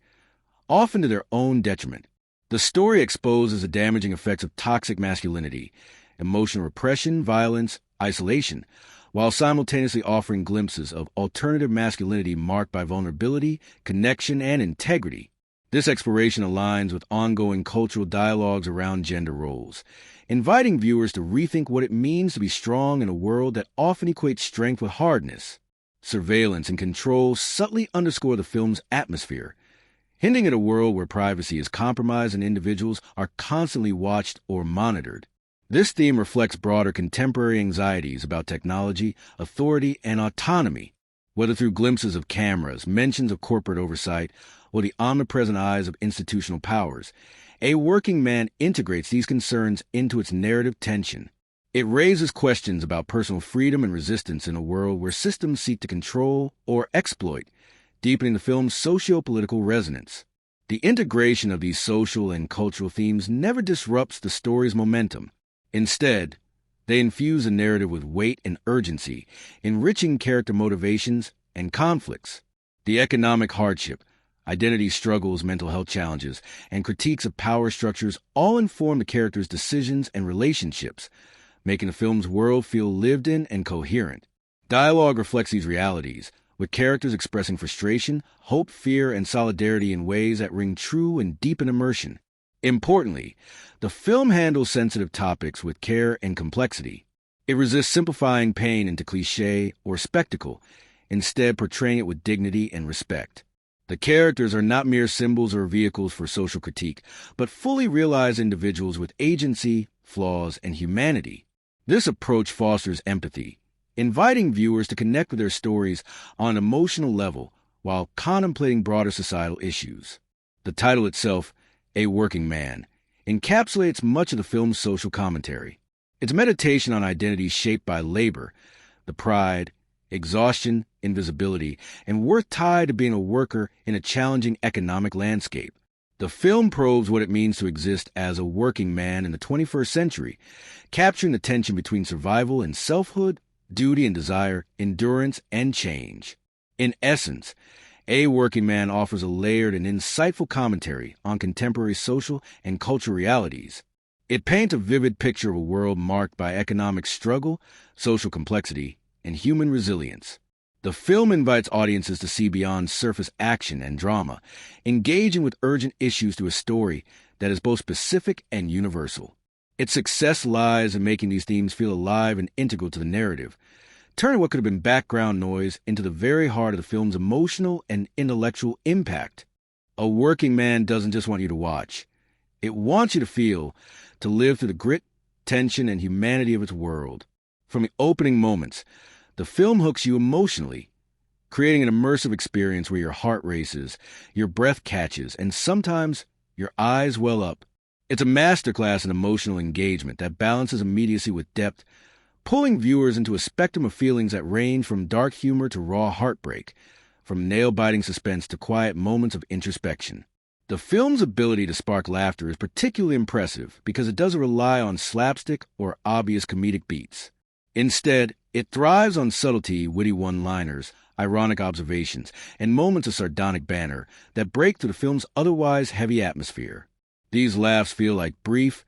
often to their own detriment. The story exposes the damaging effects of toxic masculinity, emotional repression, violence, isolation, while simultaneously offering glimpses of alternative masculinity marked by vulnerability, connection, and integrity. This exploration aligns with ongoing cultural dialogues around gender roles, inviting viewers to rethink what it means to be strong in a world that often equates strength with hardness. Surveillance and control subtly underscore the film's atmosphere, hinting at a world where privacy is compromised and individuals are constantly watched or monitored. This theme reflects broader contemporary anxieties about technology, authority, and autonomy, whether through glimpses of cameras, mentions of corporate oversight, or the omnipresent eyes of institutional powers. A Working Man integrates these concerns into its narrative tension. It raises questions about personal freedom and resistance in a world where systems seek to control or exploit, deepening the film's socio-political resonance. The integration of these social and cultural themes never disrupts the story's momentum. Instead, they infuse the narrative with weight and urgency, enriching character motivations and conflicts. The economic hardship, identity struggles, mental health challenges, and critiques of power structures all inform the characters' decisions and relationships, making the film's world feel lived in and coherent. Dialogue reflects these realities, with characters expressing frustration, hope, fear, and solidarity in ways that ring true and deepen immersion. Importantly, the film handles sensitive topics with care and complexity. It resists simplifying pain into cliché or spectacle, instead portraying it with dignity and respect. The characters are not mere symbols or vehicles for social critique, but fully realized individuals with agency, flaws, and humanity. This approach fosters empathy, inviting viewers to connect with their stories on an emotional level while contemplating broader societal issues. The title itself, A Working Man, encapsulates much of the film's social commentary. It's meditation on identities shaped by labor, the pride, exhaustion, invisibility, and worth tied to being a worker in a challenging economic landscape. The film probes what it means to exist as a working man in the 21st century, capturing the tension between survival and selfhood, duty and desire, endurance and change. In essence, A Working Man offers a layered and insightful commentary on contemporary social and cultural realities. It paints a vivid picture of a world marked by economic struggle, social complexity, and human resilience. The film invites audiences to see beyond surface action and drama, engaging with urgent issues through a story that is both specific and universal. Its success lies in making these themes feel alive and integral to the narrative, turning what could have been background noise into the very heart of the film's emotional and intellectual impact. A Working Man doesn't just want you to watch. It wants you to feel, to live through the grit, tension, and humanity of its world. From the opening moments, the film hooks you emotionally, creating an immersive experience where your heart races, your breath catches, and sometimes your eyes well up. It's a masterclass in emotional engagement that balances immediacy with depth, pulling viewers into a spectrum of feelings that range from dark humor to raw heartbreak, from nail-biting suspense to quiet moments of introspection. The film's ability to spark laughter is particularly impressive because it doesn't rely on slapstick or obvious comedic beats. Instead, it thrives on subtlety, witty one-liners, ironic observations, and moments of sardonic banter that break through the film's otherwise heavy atmosphere. These laughs feel like brief,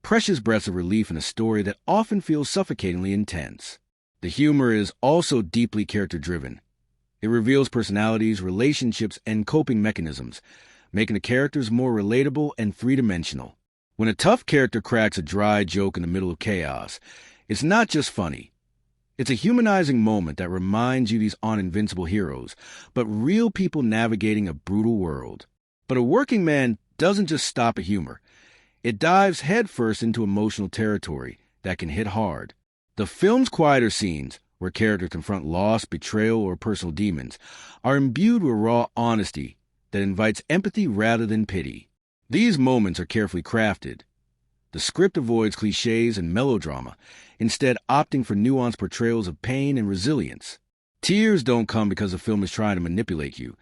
precious breaths of relief in a story that often feels suffocatingly intense. The humor is also deeply character-driven. It reveals personalities, relationships, and coping mechanisms, making the characters more relatable and three-dimensional. When a tough character cracks a dry joke in the middle of chaos, it's not just funny. It's a humanizing moment that reminds you these aren't invincible heroes, but real people navigating a brutal world. But A Working Man doesn't just stop at humor. It dives headfirst into emotional territory that can hit hard. The film's quieter scenes, where characters confront loss, betrayal, or personal demons, are imbued with raw honesty that invites empathy rather than pity. These moments are carefully crafted. The script avoids cliches and melodrama, instead opting for nuanced portrayals of pain and resilience. Tears don't come because the film is trying to manipulate you,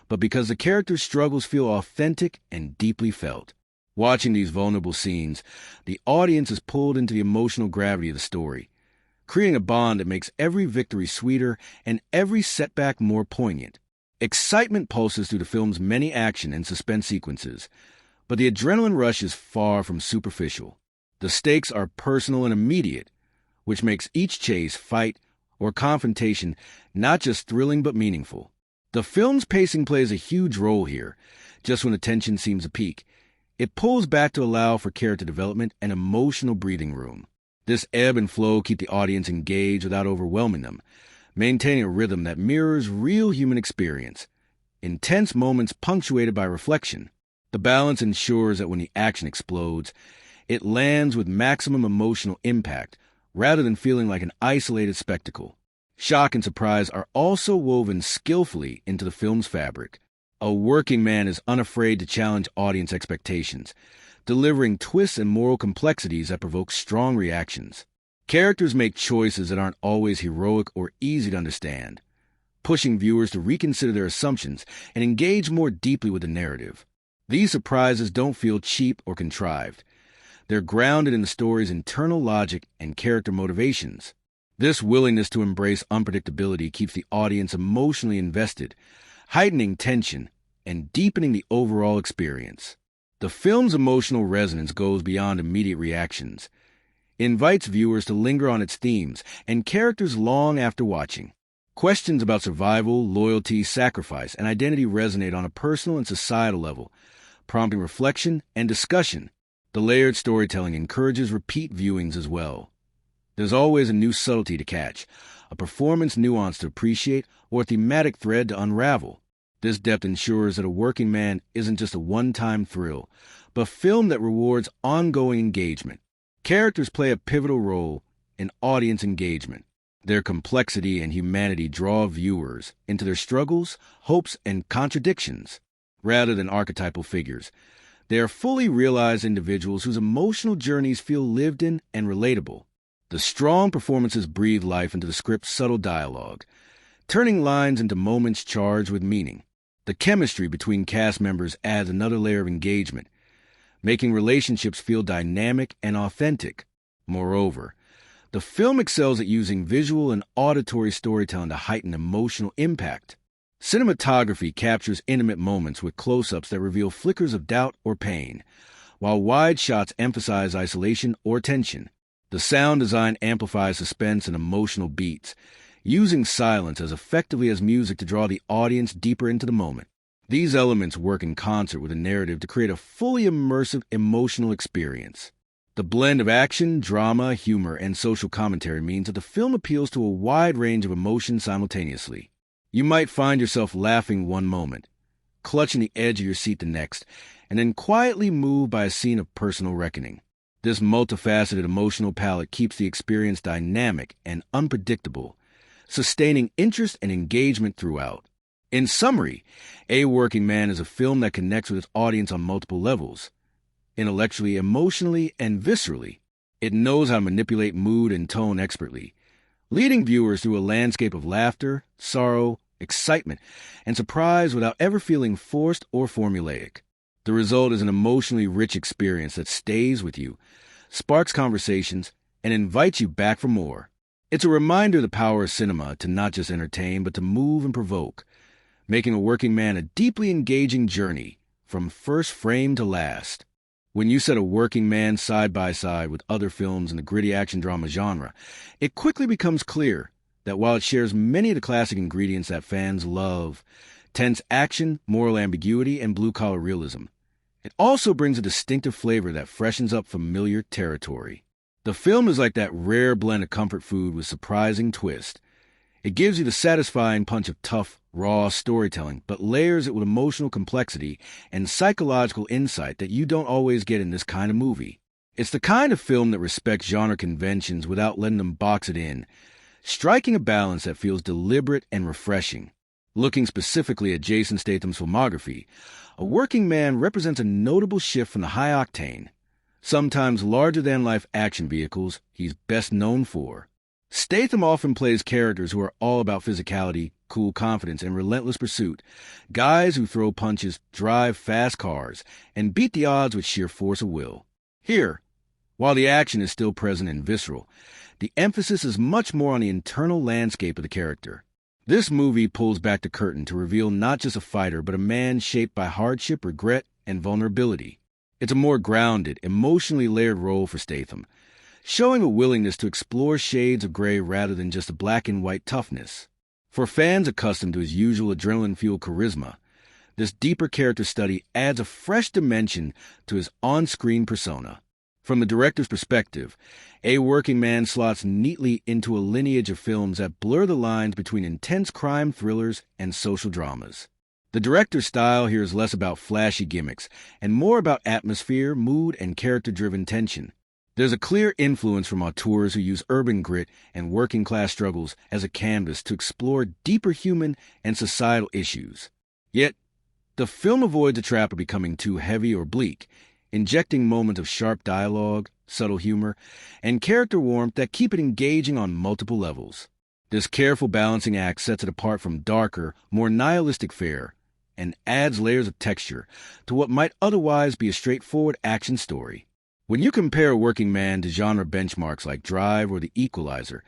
but because the characters' struggles feel authentic and deeply felt. Watching these vulnerable scenes, the audience is pulled into the emotional gravity of the story, creating a bond that makes every victory sweeter and every setback more poignant. Excitement pulses through the film's many action and suspense sequences, but the adrenaline rush is far from superficial. The stakes are personal and immediate, which makes each chase, fight, or confrontation not just thrilling but meaningful. The film's pacing plays a huge role here. Just when the tension seems to peak, it pulls back to allow for character development and emotional breathing room. This ebb and flow keep the audience engaged without overwhelming them, maintaining a rhythm that mirrors real human experience. intense moments punctuated by reflection. The balance ensures that when the action explodes, it lands with maximum emotional impact rather than feeling like an isolated spectacle. Shock and surprise are also woven skillfully into the film's fabric. A working man is unafraid to challenge audience expectations, delivering twists and moral complexities that provoke strong reactions. Characters make choices that aren't always heroic or easy to understand, pushing viewers to reconsider their assumptions and engage more deeply with the narrative. These surprises don't feel cheap or contrived. They're grounded in the story's internal logic and character motivations. This willingness to embrace unpredictability keeps the audience emotionally invested, heightening tension and deepening the overall experience. The film's emotional resonance goes beyond immediate reactions. It invites viewers to linger on its themes and characters long after watching. Questions about survival, loyalty, sacrifice, and identity resonate on a personal and societal level, prompting reflection and discussion. The layered storytelling encourages repeat viewings as well. There's always a new subtlety to catch, a performance nuance to appreciate, or a thematic thread to unravel. This depth ensures that A Working Man isn't just a one-time thrill, but a film that rewards ongoing engagement. Characters play a pivotal role in audience engagement. Their complexity and humanity draw viewers into their struggles, hopes, and contradictions. Rather than archetypal figures, they are fully realized individuals whose emotional journeys feel lived in and relatable. The strong performances breathe life into the script's subtle dialogue, turning lines into moments charged with meaning. The chemistry between cast members adds another layer of engagement, making relationships feel dynamic and authentic. Moreover, the film excels at using visual and auditory storytelling to heighten emotional impact. Cinematography captures intimate moments with close-ups that reveal flickers of doubt or pain, while wide shots emphasize isolation or tension. The sound design amplifies suspense and emotional beats, using silence as effectively as music to draw the audience deeper into the moment. These elements work in concert with the narrative to create a fully immersive emotional experience. The blend of action, drama, humor, and social commentary means that the film appeals to a wide range of emotions simultaneously. You might find yourself laughing one moment, clutching the edge of your seat the next, and then quietly moved by a scene of personal reckoning. This multifaceted emotional palette keeps the experience dynamic and unpredictable, sustaining interest and engagement throughout. In summary, A Working Man is a film that connects with its audience on multiple levels. Intellectually, emotionally, and viscerally, it knows how to manipulate mood and tone expertly, leading viewers through a landscape of laughter, sorrow, excitement, and surprise without ever feeling forced or formulaic. The result is an emotionally rich experience that stays with you, sparks conversations, and invites you back for more. It's a reminder of the power of cinema to not just entertain, but to move and provoke, making A Working Man a deeply engaging journey from first frame to last. When you set A Working Man side by side with other films in the gritty action drama genre, it quickly becomes clear that while it shares many of the classic ingredients that fans love, tense action, moral ambiguity, and blue-collar realism, it also brings a distinctive flavor that freshens up familiar territory. The film is like that rare blend of comfort food with surprising twist. It gives you the satisfying punch of tough, raw storytelling, but layers it with emotional complexity and psychological insight that you don't always get in this kind of movie. It's the kind of film that respects genre conventions without letting them box it in, striking a balance that feels deliberate and refreshing. Looking specifically at Jason Statham's filmography, A Working Man represents a notable shift from the high-octane, sometimes larger-than-life action vehicles he's best known for. Statham often plays characters who are all about physicality, cool confidence, and relentless pursuit, guys who throw punches, drive fast cars, and beat the odds with sheer force of will. Here, while the action is still present and visceral, the emphasis is much more on the internal landscape of the character. This movie pulls back the curtain to reveal not just a fighter, but a man shaped by hardship, regret, and vulnerability. It's a more grounded, emotionally layered role for Statham, showing a willingness to explore shades of gray rather than just a black and white toughness. For fans accustomed to his usual adrenaline-fueled charisma, this deeper character study adds a fresh dimension to his on-screen persona. From the director's perspective, A Working Man slots neatly into a lineage of films that blur the lines between intense crime thrillers and social dramas. The director's style here is less about flashy gimmicks and more about atmosphere, mood, and character-driven tension. There's a clear influence from auteurs who use urban grit and working-class struggles as a canvas to explore deeper human and societal issues. Yet, the film avoids the trap of becoming too heavy or bleak, injecting moments of sharp dialogue, subtle humor, and character warmth that keep it engaging on multiple levels. This careful balancing act sets it apart from darker, more nihilistic fare, and adds layers of texture to what might otherwise be a straightforward action story. When you compare Working Man to genre benchmarks like Drive or The Equalizer,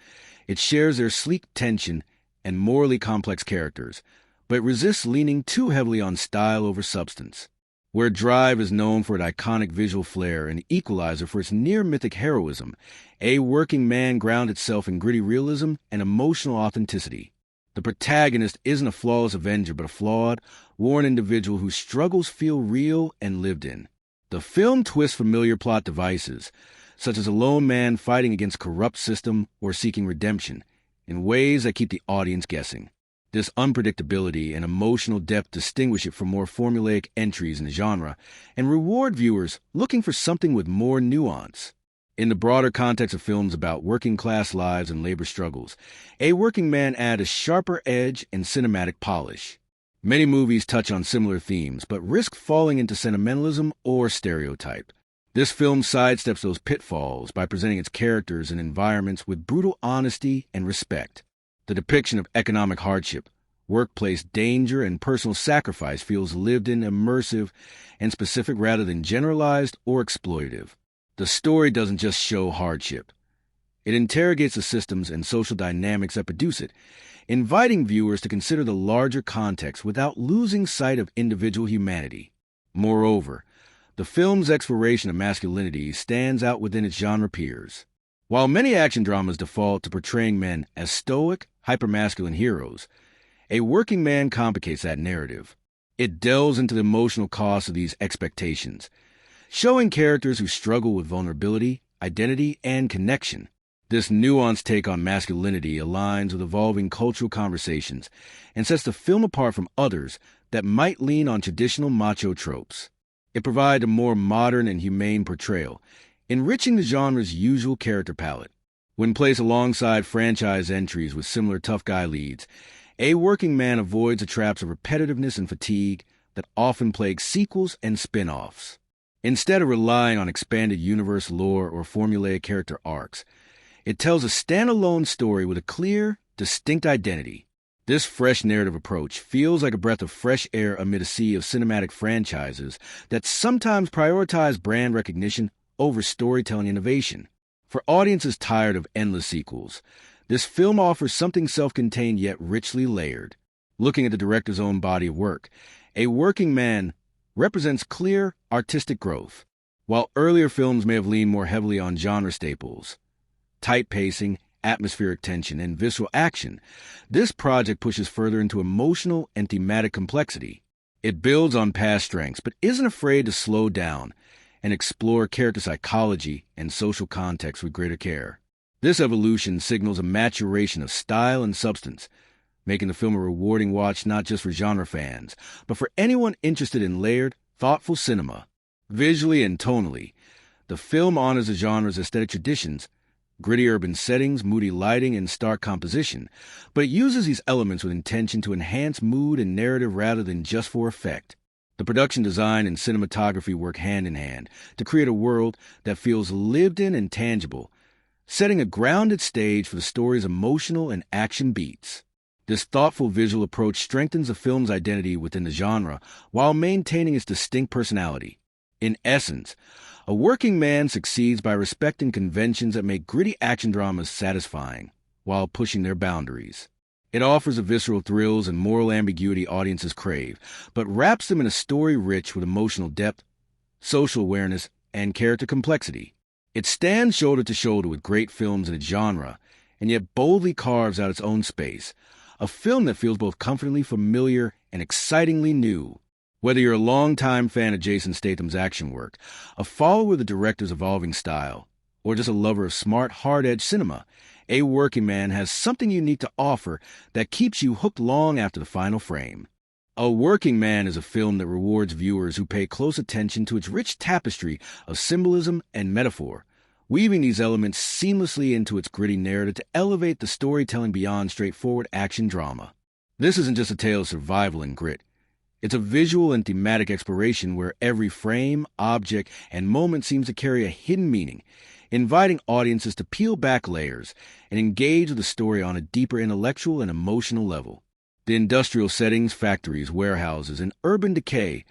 it shares their sleek tension and morally complex characters, but resists leaning too heavily on style over substance. Where Drive is known for its iconic visual flair and Equalizer for its near-mythic heroism, A Working Man grounds itself in gritty realism and emotional authenticity. The protagonist isn't a flawless avenger, but a flawed, worn individual whose struggles feel real and lived in. The film twists familiar plot devices, such as a lone man fighting against a corrupt system or seeking redemption, in ways that keep the audience guessing. This unpredictability and emotional depth distinguish it from more formulaic entries in the genre and reward viewers looking for something with more nuance. In the broader context of films about working-class lives and labor struggles, A Working Man adds a sharper edge and cinematic polish. Many movies touch on similar themes, but risk falling into sentimentalism or stereotype. This film sidesteps those pitfalls by presenting its characters and environments with brutal honesty and respect. The depiction of economic hardship, workplace danger, and personal sacrifice feels lived-in, immersive, and specific rather than generalized or exploitative. The story doesn't just show hardship. It interrogates the systems and social dynamics that produce it, inviting viewers to consider the larger context without losing sight of individual humanity. Moreover, the film's exploration of masculinity stands out within its genre peers. While many action dramas default to portraying men as stoic, hypermasculine heroes, A Working Man complicates that narrative. It delves into the emotional cost of these expectations, showing characters who struggle with vulnerability, identity, and connection. This nuanced take on masculinity aligns with evolving cultural conversations and sets the film apart from others that might lean on traditional macho tropes. It provides a more modern and humane portrayal, enriching the genre's usual character palette. When placed alongside franchise entries with similar tough guy leads, A Working Man avoids the traps of repetitiveness and fatigue that often plague sequels and spin-offs. Instead of relying on expanded universe lore or formulaic character arcs, it tells a standalone story with a clear, distinct identity. This fresh narrative approach feels like a breath of fresh air amid a sea of cinematic franchises that sometimes prioritize brand recognition over storytelling innovation. For audiences tired of endless sequels, this film offers something self-contained yet richly layered. Looking at the director's own body of work, A Working Man represents clear, artistic growth. While earlier films may have leaned more heavily on genre staples, tight pacing, atmospheric tension, and visceral action, this project pushes further into emotional and thematic complexity. It builds on past strengths, but isn't afraid to slow down and explore character psychology and social context with greater care. This evolution signals a maturation of style and substance, making the film a rewarding watch not just for genre fans, but for anyone interested in layered, thoughtful cinema. Visually and tonally, the film honors the genre's aesthetic traditions, gritty urban settings, moody lighting, and stark composition, but it uses these elements with intention to enhance mood and narrative rather than just for effect. The production design and cinematography work hand in hand to create a world that feels lived in and tangible, setting a grounded stage for the story's emotional and action beats. This thoughtful visual approach strengthens the film's identity within the genre while maintaining its distinct personality. In essence, A Working Man succeeds by respecting conventions that make gritty action dramas satisfying, while pushing their boundaries. It offers the visceral thrills and moral ambiguity audiences crave, but wraps them in a story rich with emotional depth, social awareness, and character complexity. It stands shoulder to shoulder with great films in its genre, and yet boldly carves out its own space, a film that feels both comfortingly familiar and excitingly new. Whether you're a longtime fan of Jason Statham's action work, a follower of the director's evolving style, or just a lover of smart, hard-edged cinema, A Working Man has something unique to offer that keeps you hooked long after the final frame. A Working Man is a film that rewards viewers who pay close attention to its rich tapestry of symbolism and metaphor, weaving these elements seamlessly into its gritty narrative to elevate the storytelling beyond straightforward action drama. This isn't just a tale of survival and grit. It's a visual and thematic exploration where every frame, object, and moment seems to carry a hidden meaning, inviting audiences to peel back layers and engage with the story on a deeper intellectual and emotional level. The industrial settings, factories, warehouses, and urban decay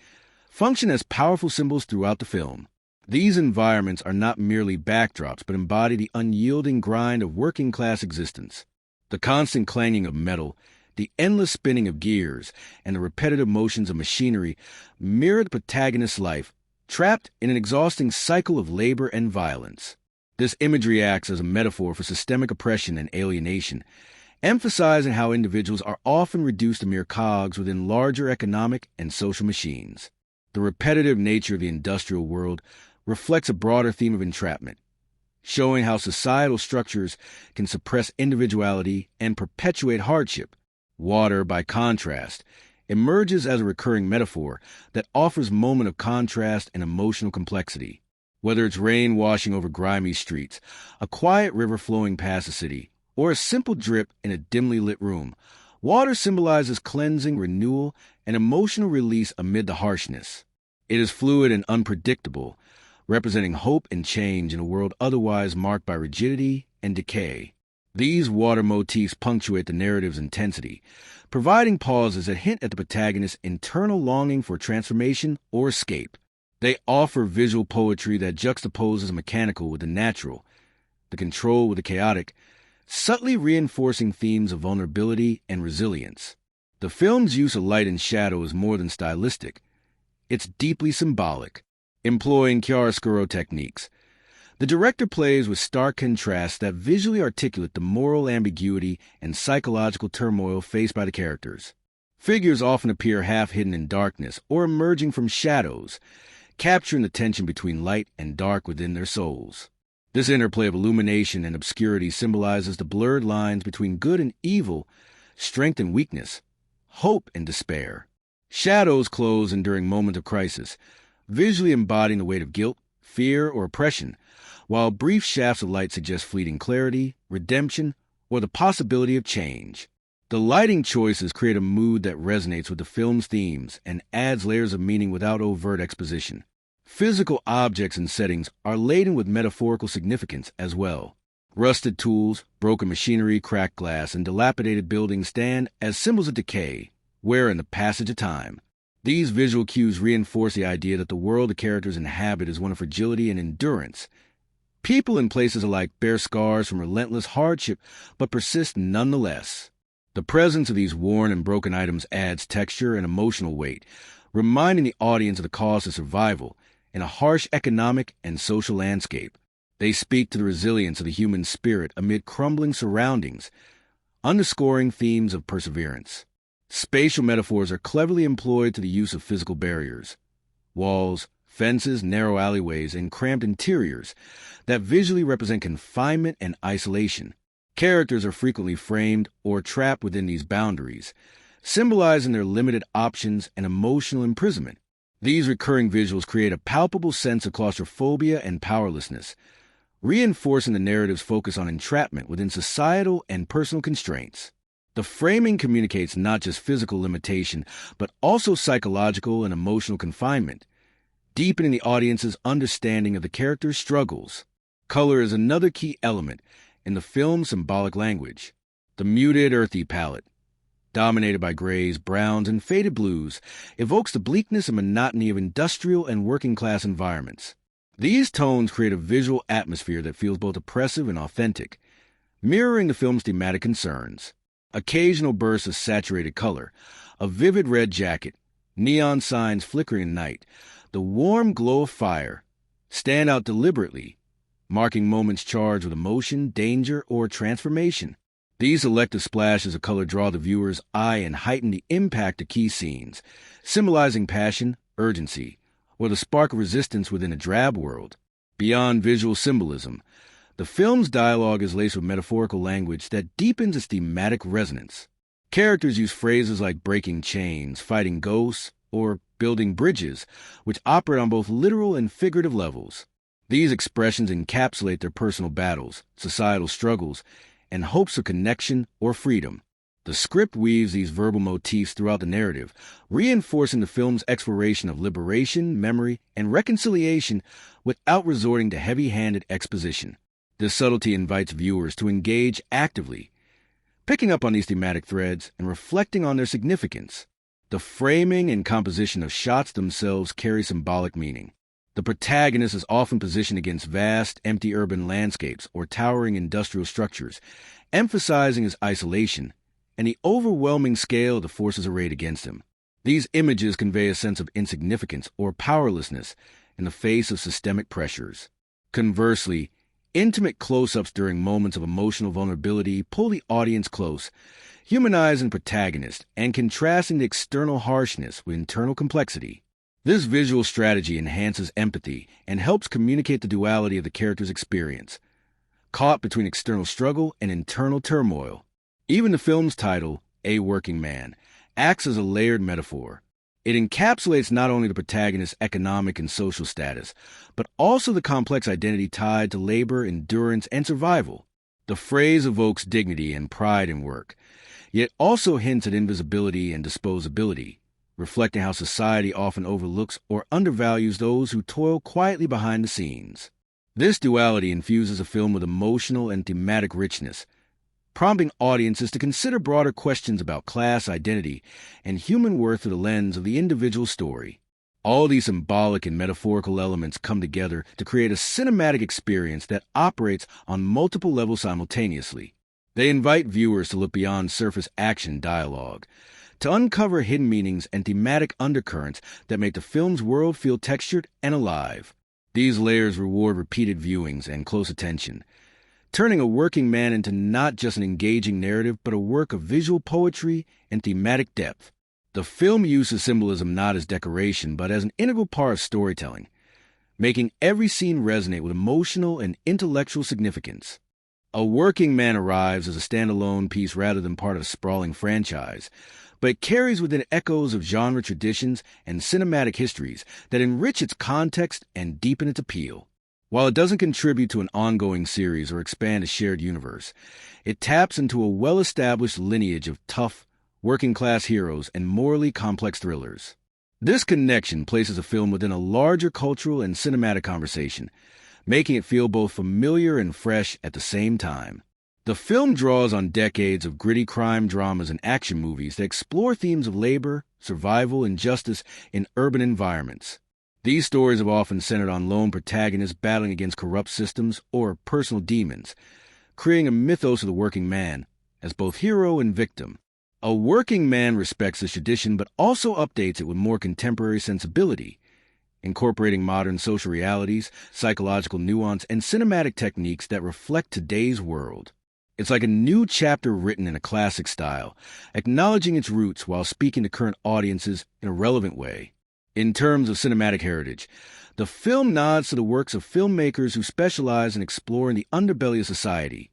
function as powerful symbols throughout the film. These environments are not merely backdrops, but embody the unyielding grind of working-class existence. The constant clanging of metal, the endless spinning of gears, and the repetitive motions of machinery mirror the protagonist's life, trapped in an exhausting cycle of labor and violence. This imagery acts as a metaphor for systemic oppression and alienation, emphasizing how individuals are often reduced to mere cogs within larger economic and social machines. The repetitive nature of the industrial world reflects a broader theme of entrapment, showing how societal structures can suppress individuality and perpetuate hardship. Water, by contrast, emerges as a recurring metaphor that offers a moment of contrast and emotional complexity. Whether it's rain washing over grimy streets, a quiet river flowing past a city, or a simple drip in a dimly lit room, water symbolizes cleansing, renewal, and emotional release amid the harshness. It is fluid and unpredictable, representing hope and change in a world otherwise marked by rigidity and decay. These water motifs punctuate the narrative's intensity, providing pauses that hint at the protagonist's internal longing for transformation or escape. They offer visual poetry that juxtaposes the mechanical with the natural, the control with the chaotic, subtly reinforcing themes of vulnerability and resilience. The film's use of light and shadow is more than stylistic. It's deeply symbolic, employing chiaroscuro techniques. The director plays with stark contrasts that visually articulate the moral ambiguity and psychological turmoil faced by the characters. Figures often appear half-hidden in darkness or emerging from shadows, capturing the tension between light and dark within their souls. This interplay of illumination and obscurity symbolizes the blurred lines between good and evil, strength and weakness, hope and despair. Shadows close during moments of crisis, visually embodying the weight of guilt, fear, or oppression, while brief shafts of light suggest fleeting clarity, redemption, or the possibility of change. The lighting choices create a mood that resonates with the film's themes and adds layers of meaning without overt exposition. Physical objects and settings are laden with metaphorical significance as well. Rusted tools, broken machinery, cracked glass, and dilapidated buildings stand as symbols of decay, wear, and the passage of time. These visual cues reinforce the idea that the world the characters inhabit is one of fragility and endurance. People and places alike bear scars from relentless hardship, but persist nonetheless. The presence of these worn and broken items adds texture and emotional weight, reminding the audience of the cost of survival in a harsh economic and social landscape. They speak to the resilience of the human spirit amid crumbling surroundings, underscoring themes of perseverance. Spatial metaphors are cleverly employed to the use of physical barriers, walls, fences, narrow alleyways, and cramped interiors that visually represent confinement and isolation. Characters are frequently framed or trapped within these boundaries, symbolizing their limited options and emotional imprisonment. These recurring visuals create a palpable sense of claustrophobia and powerlessness, reinforcing the narrative's focus on entrapment within societal and personal constraints. The framing communicates not just physical limitation, but also psychological and emotional confinement, deepening the audience's understanding of the character's struggles. Color is another key element in the film's symbolic language. The muted, earthy palette, dominated by grays, browns, and faded blues, evokes the bleakness and monotony of industrial and working-class environments. These tones create a visual atmosphere that feels both oppressive and authentic, mirroring the film's thematic concerns. Occasional bursts of saturated color, a vivid red jacket, neon signs flickering in night, the warm glow of fire, stand out deliberately, marking moments charged with emotion, danger, or transformation. These selective splashes of color draw the viewer's eye and heighten the impact of key scenes, symbolizing passion, urgency, or the spark of resistance within a drab world. Beyond visual symbolism, the film's dialogue is laced with metaphorical language that deepens its thematic resonance. Characters use phrases like breaking chains, fighting ghosts, or building bridges, which operate on both literal and figurative levels. These expressions encapsulate their personal battles, societal struggles, and hopes of connection or freedom. The script weaves these verbal motifs throughout the narrative, reinforcing the film's exploration of liberation, memory, and reconciliation without resorting to heavy-handed exposition. This subtlety invites viewers to engage actively, picking up on these thematic threads and reflecting on their significance. The framing and composition of shots themselves carry symbolic meaning. The protagonist is often positioned against vast, empty urban landscapes or towering industrial structures, emphasizing his isolation and the overwhelming scale of the forces arrayed against him. These images convey a sense of insignificance or powerlessness in the face of systemic pressures. Conversely, intimate close-ups during moments of emotional vulnerability pull the audience close, humanizing the protagonist and contrasting the external harshness with internal complexity. This visual strategy enhances empathy and helps communicate the duality of the character's experience, caught between external struggle and internal turmoil. Even the film's title, A Working Man, acts as a layered metaphor. It encapsulates not only the protagonist's economic and social status, but also the complex identity tied to labor, endurance, and survival. The phrase evokes dignity and pride in work, yet also hints at invisibility and disposability, reflecting how society often overlooks or undervalues those who toil quietly behind the scenes. This duality infuses a film with emotional and thematic richness, prompting audiences to consider broader questions about class, identity, and human worth through the lens of the individual story. All these symbolic and metaphorical elements come together to create a cinematic experience that operates on multiple levels simultaneously. They invite viewers to look beyond surface action dialogue, to uncover hidden meanings and thematic undercurrents that make the film's world feel textured and alive. These layers reward repeated viewings and close attention, turning A Working Man into not just an engaging narrative, but a work of visual poetry and thematic depth. The film uses symbolism not as decoration, but as an integral part of storytelling, making every scene resonate with emotional and intellectual significance. A Working Man arrives as a standalone piece rather than part of a sprawling franchise, but it carries within echoes of genre traditions and cinematic histories that enrich its context and deepen its appeal. While it doesn't contribute to an ongoing series or expand a shared universe, it taps into a well-established lineage of tough, working-class heroes and morally complex thrillers. This connection places a film within a larger cultural and cinematic conversation, making it feel both familiar and fresh at the same time. The film draws on decades of gritty crime dramas and action movies that explore themes of labor, survival, and justice in urban environments. These stories have often centered on lone protagonists battling against corrupt systems or personal demons, creating a mythos of the working man as both hero and victim. A Working Man respects this tradition but also updates it with more contemporary sensibility, incorporating modern social realities, psychological nuance, and cinematic techniques that reflect today's world. It's like a new chapter written in a classic style, acknowledging its roots while speaking to current audiences in a relevant way. In terms of cinematic heritage, the film nods to the works of filmmakers who specialize in exploring the underbelly of society,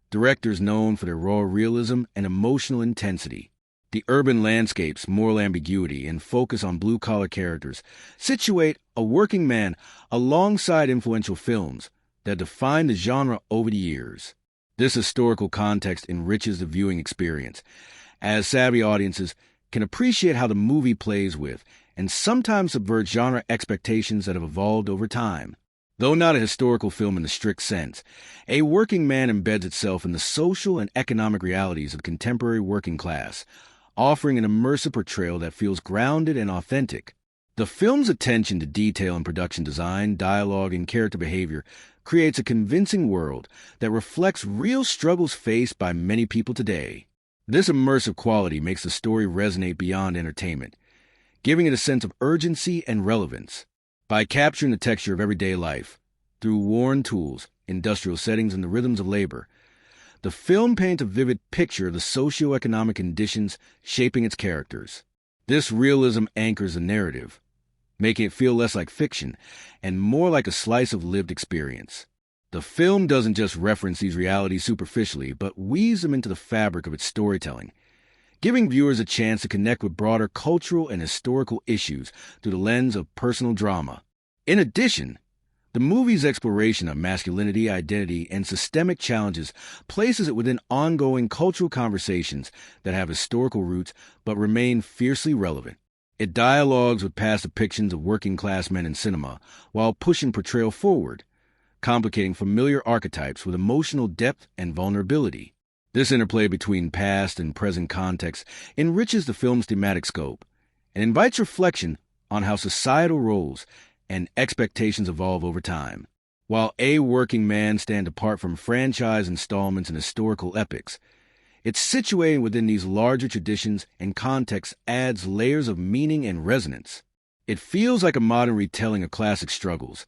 directors known for their raw realism and emotional intensity. The urban landscapes, moral ambiguity, and focus on blue-collar characters situate A Working Man alongside influential films that define the genre over the years. This historical context enriches the viewing experience, as savvy audiences can appreciate how the movie plays with and sometimes subverts genre expectations that have evolved over time. Though not a historical film in the strict sense, A Working Man embeds itself in the social and economic realities of the contemporary working class, offering an immersive portrayal that feels grounded and authentic. The film's attention to detail in production design, dialogue, and character behavior creates a convincing world that reflects real struggles faced by many people today. This immersive quality makes the story resonate beyond entertainment, giving it a sense of urgency and relevance. By capturing the texture of everyday life, through worn tools, industrial settings, and the rhythms of labor, the film paints a vivid picture of the socio-economic conditions shaping its characters. This realism anchors the narrative, making it feel less like fiction and more like a slice of lived experience. The film doesn't just reference these realities superficially, but weaves them into the fabric of its storytelling, giving viewers a chance to connect with broader cultural and historical issues through the lens of personal drama. In addition, the movie's exploration of masculinity, identity, and systemic challenges places it within ongoing cultural conversations that have historical roots but remain fiercely relevant. It dialogues with past depictions of working-class men in cinema while pushing portrayal forward, complicating familiar archetypes with emotional depth and vulnerability. This interplay between past and present contexts enriches the film's thematic scope and invites reflection on how societal roles and expectations evolve over time. While A Working Man stand apart from franchise installments and historical epics, its situating within these larger traditions and contexts adds layers of meaning and resonance. It feels like a modern retelling of classic struggles,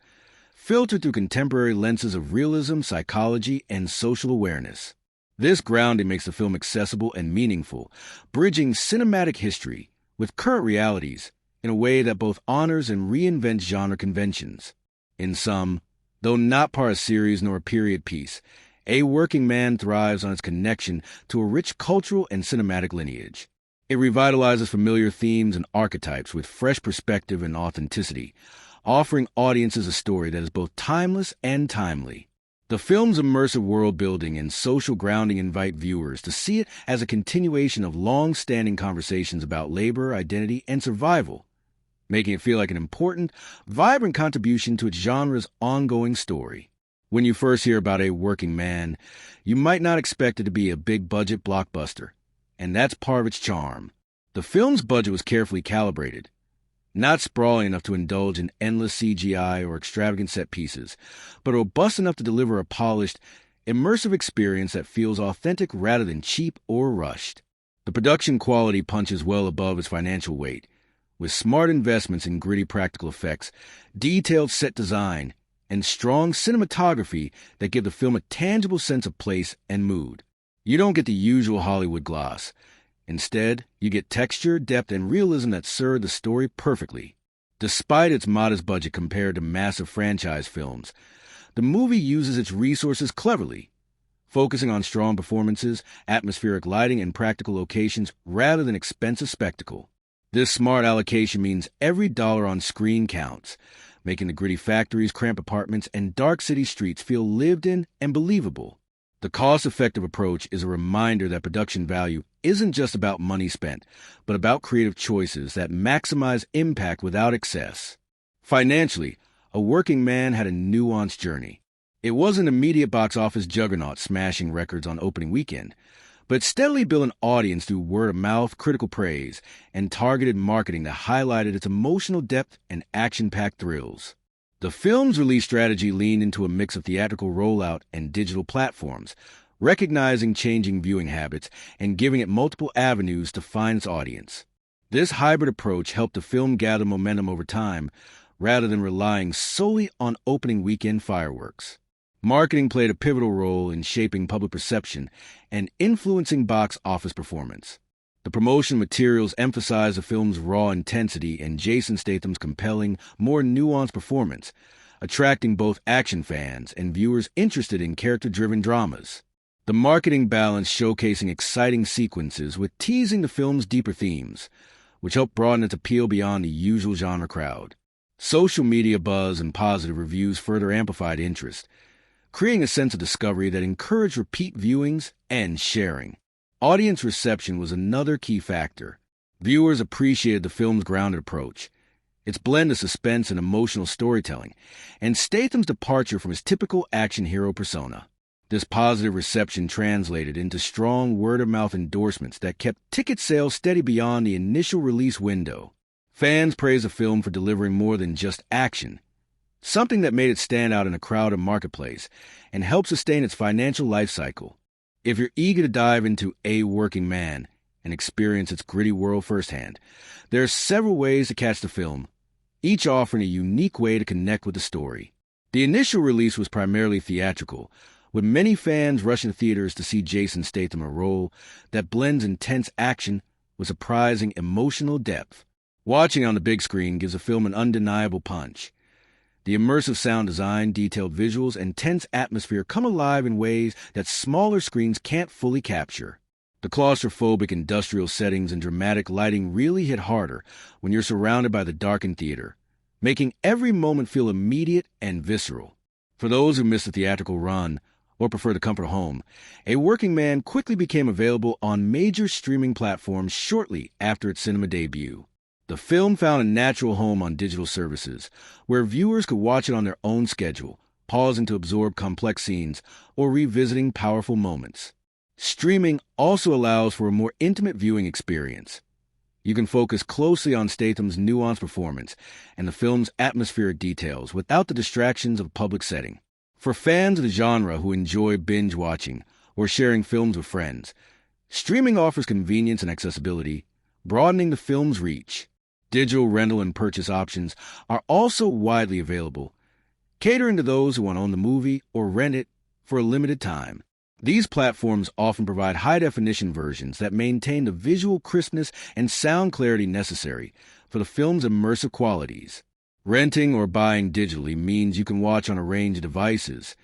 filtered through contemporary lenses of realism, psychology, and social awareness. This grounding makes the film accessible and meaningful, bridging cinematic history with current realities in a way that both honors and reinvents genre conventions. In sum, though not part of a series nor a period piece, A Working Man thrives on its connection to a rich cultural and cinematic lineage. It revitalizes familiar themes and archetypes with fresh perspective and authenticity, offering audiences a story that is both timeless and timely. The film's immersive world-building and social grounding invite viewers to see it as a continuation of long-standing conversations about labor, identity, and survival, making it feel like an important, vibrant contribution to its genre's ongoing story. When you first hear about A Working Man, you might not expect it to be a big-budget blockbuster, and that's part of its charm. The film's budget was carefully calibrated, not sprawling enough to indulge in endless CGI or extravagant set pieces, but robust enough to deliver a polished, immersive experience that feels authentic rather than cheap or rushed. The production quality punches well above its financial weight, with smart investments in gritty practical effects, detailed set design, and strong cinematography that give the film a tangible sense of place and mood. You don't get the usual Hollywood gloss. Instead, you get texture, depth, and realism that serve the story perfectly. Despite its modest budget compared to massive franchise films, the movie uses its resources cleverly, focusing on strong performances, atmospheric lighting, and practical locations rather than expensive spectacle. This smart allocation means every dollar on screen counts, making the gritty factories, cramped apartments, and dark city streets feel lived in and believable. The cost-effective approach is a reminder that production value isn't just about money spent, but about creative choices that maximize impact without excess. Financially, A Working Man had a nuanced journey. It wasn't an immediate box office juggernaut smashing records on opening weekend, but steadily built an audience through word-of-mouth, critical praise, and targeted marketing that highlighted its emotional depth and action-packed thrills. The film's release strategy leaned into a mix of theatrical rollout and digital platforms, recognizing changing viewing habits and giving it multiple avenues to find its audience. This hybrid approach helped the film gather momentum over time, rather than relying solely on opening weekend fireworks. Marketing played a pivotal role in shaping public perception and influencing box office performance. The promotion materials emphasized the film's raw intensity and Jason Statham's compelling, more nuanced performance, attracting both action fans and viewers interested in character-driven dramas. The marketing balanced showcasing exciting sequences with teasing the film's deeper themes, which helped broaden its appeal beyond the usual genre crowd. Social media buzz and positive reviews further amplified interest, creating a sense of discovery that encouraged repeat viewings and sharing. Audience reception was another key factor. Viewers appreciated the film's grounded approach, its blend of suspense and emotional storytelling, and Statham's departure from his typical action hero persona. This positive reception translated into strong word-of-mouth endorsements that kept ticket sales steady beyond the initial release window. Fans praised the film for delivering more than just action, something that made it stand out in a crowded marketplace and helped sustain its financial life cycle. If you're eager to dive into A Working Man and experience its gritty world firsthand, there are several ways to catch the film, each offering a unique way to connect with the story. The initial release was primarily theatrical, with many fans rushing to theaters to see Jason Statham in a role that blends intense action with surprising emotional depth. Watching on the big screen gives the film an undeniable punch. The immersive sound design, detailed visuals, and tense atmosphere come alive in ways that smaller screens can't fully capture. The claustrophobic industrial settings and dramatic lighting really hit harder when you're surrounded by the darkened theater, making every moment feel immediate and visceral. For those who miss the theatrical run or prefer the comfort of home, A Working Man quickly became available on major streaming platforms shortly after its cinema debut. The film found a natural home on digital services, where viewers could watch it on their own schedule, pausing to absorb complex scenes or revisiting powerful moments. Streaming also allows for a more intimate viewing experience. You can focus closely on Statham's nuanced performance and the film's atmospheric details without the distractions of a public setting. For fans of the genre who enjoy binge-watching or sharing films with friends, streaming offers convenience and accessibility, broadening the film's reach. Digital rental and purchase options are also widely available, catering to those who want to own the movie or rent it for a limited time. These platforms often provide high-definition versions that maintain the visual crispness and sound clarity necessary for the film's immersive qualities. Renting or buying digitally means you can watch on a range of devices,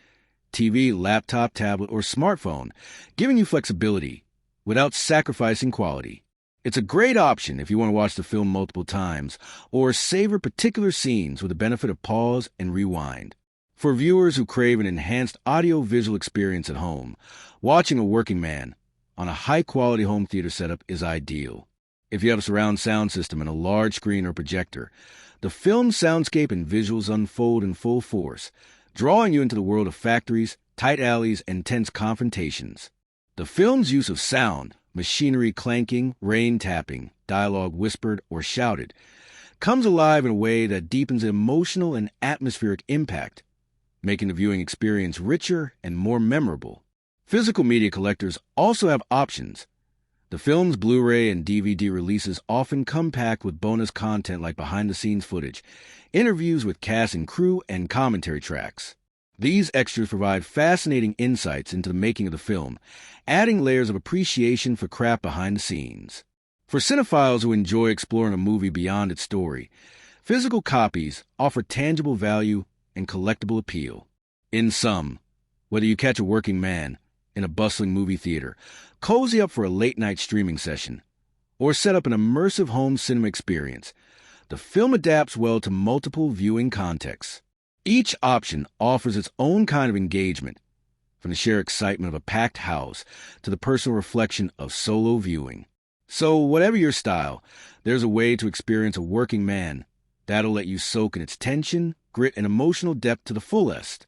TV, laptop, tablet, or smartphone, giving you flexibility without sacrificing quality. It's a great option if you want to watch the film multiple times or savor particular scenes with the benefit of pause and rewind. For viewers who crave an enhanced audio-visual experience at home, watching A Working Man on a high-quality home theater setup is ideal. If you have a surround sound system and a large screen or projector, the film's soundscape and visuals unfold in full force, drawing you into the world of factories, tight alleys, and tense confrontations. The film's use of sound, machinery clanking, rain tapping, dialogue whispered or shouted, comes alive in a way that deepens the emotional and atmospheric impact, making the viewing experience richer and more memorable. Physical media collectors also have options. The film's Blu-ray and DVD releases often come packed with bonus content like behind-the-scenes footage, interviews with cast and crew, and commentary tracks. These extras provide fascinating insights into the making of the film, adding layers of appreciation for craft behind the scenes. For cinephiles who enjoy exploring a movie beyond its story, physical copies offer tangible value and collectible appeal. In sum, whether you catch A Working Man in a bustling movie theater, cozy up for a late-night streaming session, or set up an immersive home cinema experience, the film adapts well to multiple viewing contexts. Each option offers its own kind of engagement, from the sheer excitement of a packed house to the personal reflection of solo viewing. So, whatever your style, there's a way to experience A Working Man that'll let you soak in its tension, grit, and emotional depth to the fullest.